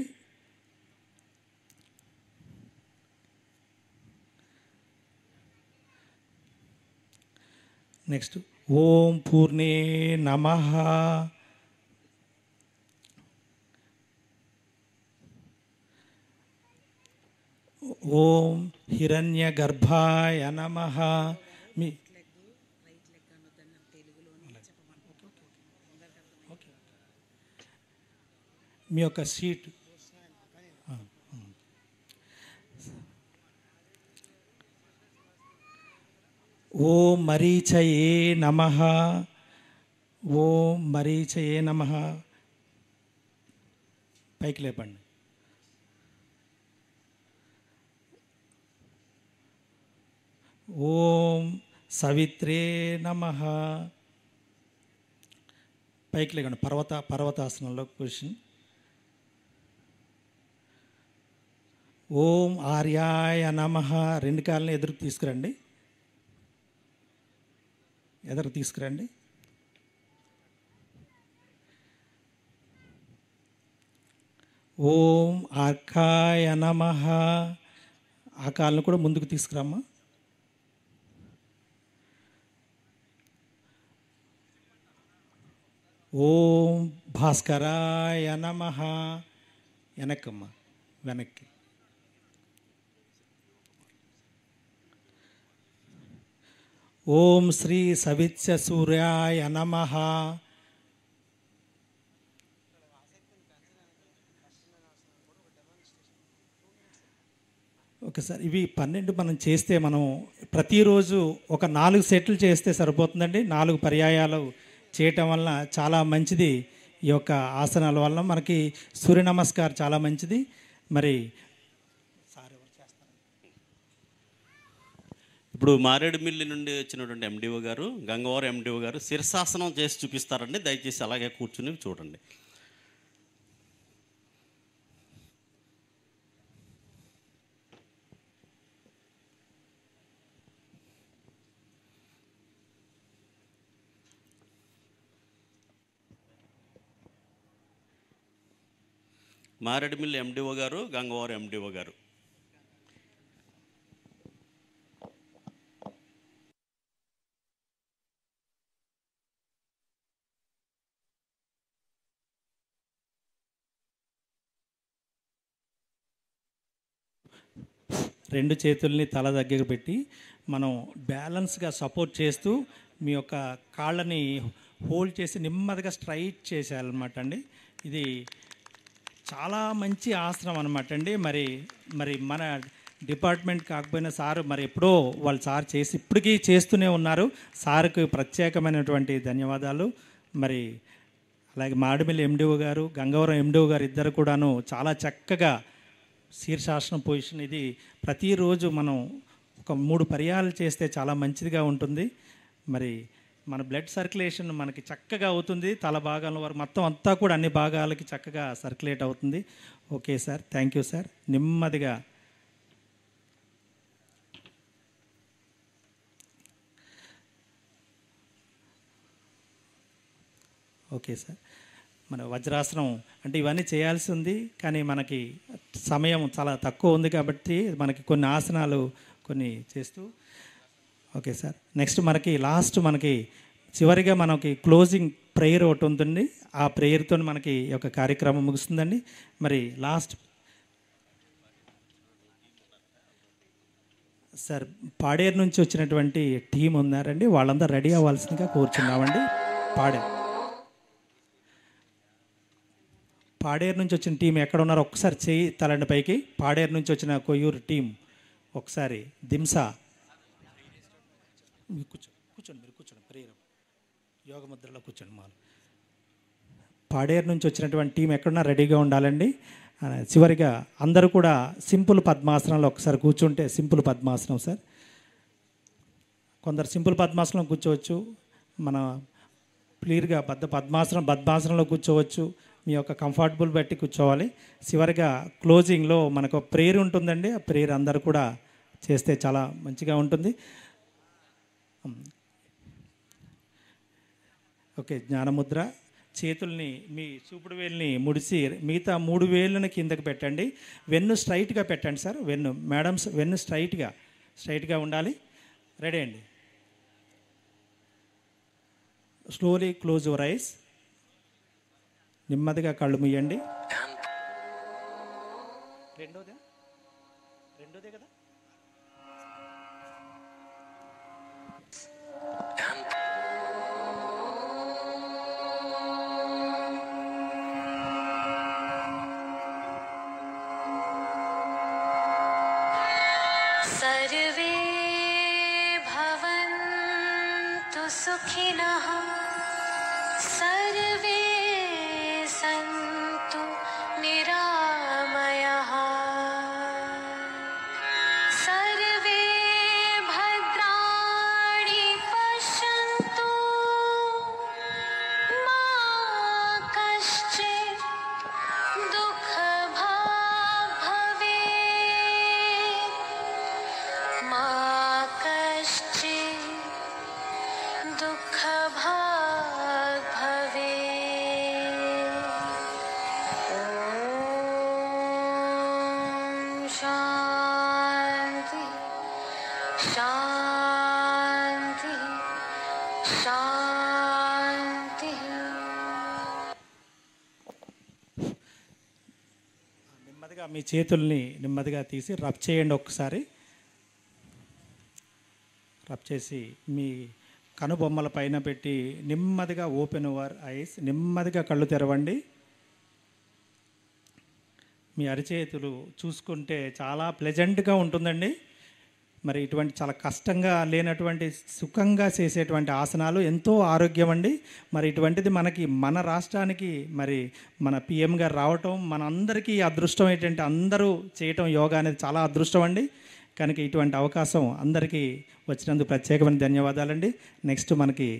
S8: నెక్స్ట్ ఓం పూర్ణే నమః, ఓం హిరణ్య గర్భాయ నమః. మీ యొక్క సీట్ ఓం మరీచయే నమః, ఓం మరీచయే నమః. పైకి లేపండి. ఓం సవిత్రే నమః. పైకి లేకండి. పర్వతాసనంలో పొజిషన్. ఓం ఆర్యాయ నమః. రెండు కాళ్ళని ఎదురుకు తీసుకురండి. ఓం ఆర్కాయ నమః. ఆ కాళ్ళను కూడా ముందుకు తీసుకురామ్మా. ఓం భాస్కరాయ నమః. వెనక్కమ్మా, వెనక్కి. ఓం శ్రీ సవిత్య సూర్యాయ నమః. ఓకే సార్, ఇవి 12 మనం చేస్తే మనం ప్రతిరోజు ఒక 4 సెట్లు చేస్తే సరిపోతుందండి. 4 పర్యాయాలు చేయటం వల్ల చాలా మంచిది. ఈ యొక్క ఆసనాల వల్ల మనకి సూర్య నమస్కారం చాలా మంచిది. మరి
S5: ఇప్పుడు మారేడుమిల్లి నుండి వచ్చినటువంటి ఎండిఓ గారు, గంగవరం ఎండిఓ గారు శీర్షాసనం చేసి చూపిస్తారండి. దయచేసి అలాగే కూర్చుని చూడండి. మారేడుమిల్లి ఎండిఓ గారు, గంగవరం ఎండిఓ గారు.
S8: రెండు చేతుల్ని తల దగ్గర పెట్టి మనం బ్యాలెన్స్గా సపోర్ట్ చేస్తూ మీ యొక్క కాళ్ళని హోల్డ్ చేసి నెమ్మదిగా స్ట్రైట్ చేసేయాలన్నమాట అండి. ఇది చాలా మంచి ఆసనం అనమాట అండి. మరి మన డిపార్ట్మెంట్ కాకపోయినా సార్ మరి ఎప్పుడో వాళ్ళు సార్ చేసి ఇప్పటికీ చేస్తూనే ఉన్నారు. సార్కు ప్రత్యేకమైనటువంటి ధన్యవాదాలు. మరి అలాగే మారేడుమిల్లి ఎండిఓ గారు, గంగవరం ఎండిఓ గారు ఇద్దరు కూడాను చాలా చక్కగా శీర్షాసనం పొజిషన్ ఇది ప్రతిరోజు మనం ఒక 3 పర్యాయాలు చేస్తే చాలా మంచిదిగా ఉంటుంది. మరి మన బ్లడ్ సర్క్యులేషన్ మనకి చక్కగా అవుతుంది. తల భాగాల వరకు మొత్తం అంతా కూడా అన్ని భాగాలకి చక్కగా సర్క్యులేట్ అవుతుంది. Okay sir, thank you sir. నెమ్మదిగా ఓకే సార్. మన వజ్రాసనం అంటే ఇవన్నీ చేయాల్సి ఉంది, కానీ మనకి సమయం చాలా తక్కువ ఉంది కాబట్టి మనకి కొన్ని ఆసనాలు కొన్ని చేస్తూ ఓకే సార్. నెక్స్ట్ మనకి చివరిగా మనకి క్లోజింగ్ ప్రేయర్ ఒకటి ఉంటుంది. ఆ ప్రేయర్తో మనకి ఈ యొక్క కార్యక్రమం ముగుస్తుందండి. మరి లాస్ట్ సార్ పాడేరు నుంచి వచ్చినటువంటి టీం ఉన్నారండి, వాళ్ళందరూ రెడీ అవ్వాల్సిందిగా కూర్చున్నామండి. పాడేరు నుంచి వచ్చిన టీం ఎక్కడ ఉన్నారో ఒక్కసారి చేయి తలండి పైకి. పాడేరు నుంచి వచ్చిన కొయ్యూరు టీం ఒకసారి దింసా కూర్చోండి, మీరు కూర్చోండి, ప్రేయర్ యోగ ముద్రలో కూర్చోండి. మాలు పాడేరు నుంచి వచ్చినటువంటి టీం ఎక్కడున్నా రెడీగా ఉండాలండి. చివరిగా అందరూ కూడా సింపుల్ పద్మాసనంలో ఒకసారి కూర్చుంటే, సింపుల్ పద్మాసనం సార్. కొందరు సింపుల్ పద్మాసనం కూర్చోవచ్చు, మన క్లియర్గా పద్మాసనంలో కూర్చోవచ్చు. మీ యొక్క కంఫర్టబుల్ బట్టి కూర్చోవాలి. చివరిగా క్లోజింగ్లో మనకు ప్రేయర్ ఉంటుందండి. ఆ ప్రేయర్ అందరూ కూడా చేస్తే చాలా మంచిగా ఉంటుంది. ఓకే, జ్ఞానముద్ర. చేతుల్ని మీ చూపుడు వేలుని ముడిసి మిగతా 3 వేళ్ళని కిందకి పెట్టండి. వెన్ను స్ట్రైట్గా పెట్టండి సార్. మేడమ్స్ వెన్ను స్ట్రైట్గా ఉండాలి. రెడీ అండి. Slowly close your eyes. నెమ్మదిగా కళ్ళు మూయండి. రెండోదే కదా.
S3: सर्वे भवन्तु सुखिनः, सर्वे सन्तु निरामयाः, सर्वे भद्राणि पश्यन्तु, मा कश्चित् दुःखभाग् भवेत्, मा कश्चित् दुःखभाग् भवेत्। ॐ शान्ति शान्ति शान्तिः।
S8: నెమ్మదిగా మీ చేతుల్ని నెమ్మదిగా తీసి రబ్ చేయండి. ఒకసారి రబ్ చేసి మీ కనుబొమ్మల పైన పెట్టి నెమ్మదిగా ఓపెన్ యువర్ ఐస్. నెమ్మదిగా కళ్ళు తెరవండి. మీ అరిచేతులు చూసుకుంటే చాలా ప్లెజెంట్గా ఉంటుందండి. మరి ఇటువంటి చాలా కష్టంగా లేనటువంటి సుఖంగా చేసేటువంటి ఆసనాలు ఎంతో ఆరోగ్యం అండి. మరి ఇటువంటిది మనకి మన రాష్ట్రానికి మరి మన పిఎం గారు రావటం మన అందరికీ అదృష్టం. ఏంటంటే అందరూ చేయటం యోగా అనేది చాలా అదృష్టం అండి. కనుక ఇటువంటి అవకాశం అందరికీ వచ్చినందుకు ప్రత్యేకమైన ధన్యవాదాలండి. నెక్స్ట్ మనకి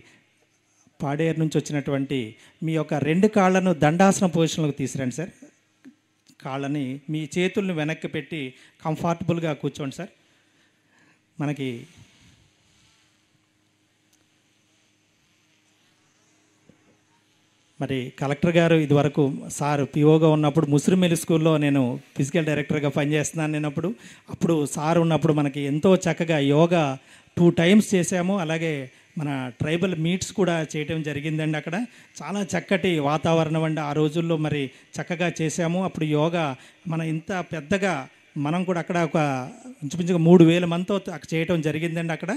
S8: పాడేరు నుంచి వచ్చినటువంటి మీ యొక్క 2 కాళ్ళను దండాసన పొజిషన్లోకి తీసుకురండి సార్. కాళ్ళని మీ చేతుల్ని వెనక్కి పెట్టి కంఫర్టబుల్గా కూర్చోండి సార్. మనకి మరి కలెక్టర్ గారు ఇదివరకు సార్ పిఓగా ఉన్నప్పుడు ముసిరిమెల్లి స్కూల్లో నేను ఫిజికల్ డైరెక్టర్గా పనిచేస్తున్నాను. నేను అప్పుడు సార్ ఉన్నప్పుడు మనకి ఎంతో చక్కగా యోగా 2 టైమ్స్ చేశాము. అలాగే మన ట్రైబల్ మీట్స్ కూడా చేయటం జరిగిందండి. అక్కడ చాలా చక్కటి వాతావరణం అండి. ఆ రోజుల్లో మరి చక్కగా చేశాము. అప్పుడు యోగా మన ఇంత పెద్దగా మనం కూడా అక్కడ ఒక ఇంచుమించుగా 3000 మందితో అక్కడ చేయటం జరిగిందండి అక్కడ.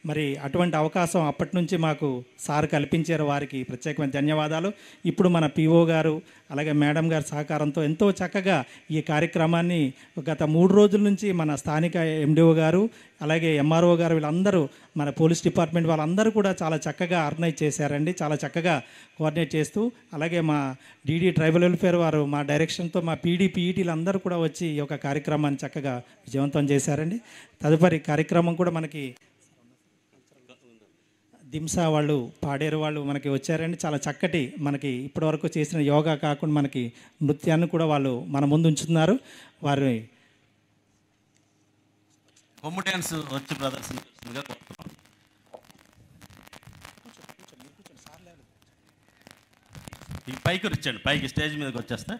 S8: మరి అటువంటి అవకాశం అప్పటి నుంచి మాకు సార్ కల్పించారు. వారికి ప్రత్యేకమైన ధన్యవాదాలు. ఇప్పుడు మన పిఓ గారు అలాగే మేడం గారి సహకారంతో ఎంతో చక్కగా ఈ కార్యక్రమాన్ని గత 3 రోజుల నుంచి మన స్థానిక ఎండిఓ గారు అలాగే ఎంఆర్ఓ గారు వీళ్ళందరూ మన పోలీస్ డిపార్ట్మెంట్ వాళ్ళందరూ కూడా చాలా చక్కగా ఆర్గనైజ్ చేశారండి. చాలా చక్కగా కోఆర్డినేట్ చేస్తూ అలాగే మా డీడీ ట్రైబల్ వెల్ఫేర్ వారు మా డైరెక్షన్తో మా పీడీ పీఈటీలు అందరూ కూడా వచ్చి ఈ యొక్క కార్యక్రమాన్ని చక్కగా విజయవంతం చేశారండి. తదుపరి కార్యక్రమం కూడా మనకి దింసా వాళ్ళు పాడేరు వాళ్ళు మనకి వచ్చారండి. చాలా చక్కటి మనకి ఇప్పటివరకు చేసిన యోగా కాకుండా మనకి నృత్యాన్ని కూడా వాళ్ళు మన ముందు ఉంచుతున్నారు. వారి
S5: కొమ్ము డ్యాన్స్ వచ్చి ప్రదర్శనగా కోరుతున్నాను. ఈ పైకి వచ్చండి, పైకి స్టేజ్ మీదకి వచ్చేస్తే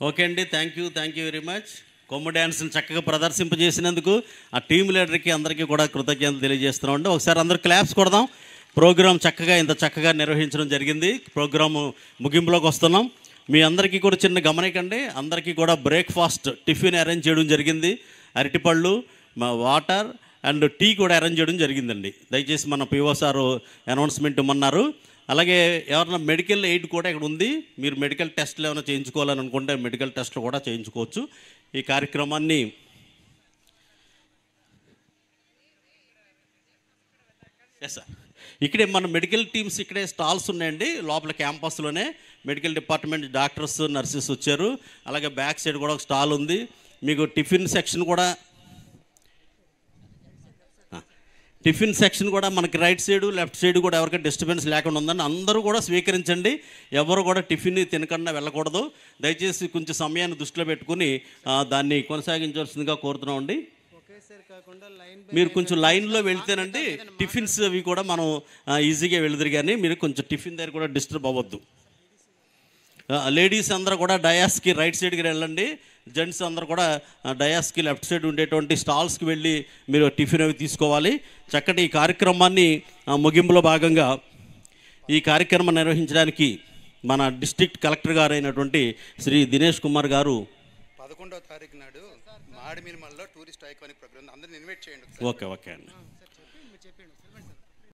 S5: ఓకే అండి, థ్యాంక్ యూ వెరీ మచ్. కొమ్ము డ్యాన్స్ని చక్కగా ప్రదర్శింపజేసినందుకు ఆ టీం లీడర్కి అందరికీ కూడా కృతజ్ఞతలు తెలియజేస్తున్నాం అండి. ఒకసారి అందరూ క్లాప్స్ కొడదాం. ప్రోగ్రాం ఇంత చక్కగా నిర్వహించడం జరిగింది. ప్రోగ్రాము ముగింపులోకి వస్తున్నాం. మీ అందరికీ కూడా చిన్న గమనికండి, అందరికీ కూడా బ్రేక్ఫాస్ట్ టిఫిన్ అరేంజ్ చేయడం జరిగింది. అరటిపళ్ళు, వాటర్ అండ్ టీ కూడా అరేంజ్ చేయడం జరిగిందండి. దయచేసి మన పిఓ సారు అనౌన్స్మెంట్ ఇమ్మన్నారు. అలాగే ఎవరైనా మెడికల్ ఎయిడ్ కూడా ఇక్కడ ఉంది. మీరు మెడికల్ టెస్ట్లు ఏమైనా చేయించుకోవాలని అనుకుంటే మెడికల్ టెస్ట్లు కూడా చేయించుకోవచ్చు. ఈ కార్యక్రమాన్ని సార్ ఇక్కడే మన మెడికల్ టీమ్స్ ఇక్కడే స్టాల్స్ ఉన్నాయండి. లోపల క్యాంపస్లోనే మెడికల్ డిపార్ట్మెంట్ డాక్టర్స్, నర్సెస్ వచ్చారు. అలాగే బ్యాక్ సైడ్ కూడా ఒక స్టాల్ ఉంది. మీకు టిఫిన్ సెక్షన్ కూడా మనకి రైట్ సైడు లెఫ్ట్ సైడ్ కూడా ఎవరికి డిస్టర్బెన్స్ లేకుండా ఉందని అందరూ కూడా స్వీకరించండి. ఎవరు కూడా టిఫిన్ తినకుండా వెళ్ళకూడదు. దయచేసి కొంచెం సమయాన్ని దృష్టిలో పెట్టుకుని దాన్ని కొనసాగించవలసిందిగా కోరుతున్నామండి. మీరు కొంచెం లైన్లో వెళ్తేనండి టిఫిన్స్ అవి కూడా మనం ఈజీగా వెళ్తారు, కానీ మీరు కొంచెం టిఫిన్ దగ్గర కూడా డిస్టర్బ్ అవ్వద్దు. లేడీస్ అందరూ కూడా డయాస్కి రైట్ సైడ్కి వెళ్ళండి. జెంట్స్ అందరూ కూడా డయాస్కి లెఫ్ట్ సైడ్ ఉండేటువంటి స్టాల్స్కి వెళ్ళి మీరు టిఫిన్ అవి తీసుకోవాలి. చక్కటి ఈ కార్యక్రమాన్ని ముగింపులో భాగంగా ఈ కార్యక్రమం నిర్వహించడానికి మన డిస్ట్రిక్ట్ కలెక్టర్ గారు అయినటువంటి శ్రీ దినేష్ కుమార్ గారు
S6: 11వ తారీఖు నాడు మాడిమిల్మల్లో టూరిస్ట్ ఐకానిక్ ప్రోగ్రామ్ అందరిని ఇన్వైట్ చేయండి.
S5: ఓకే అండి.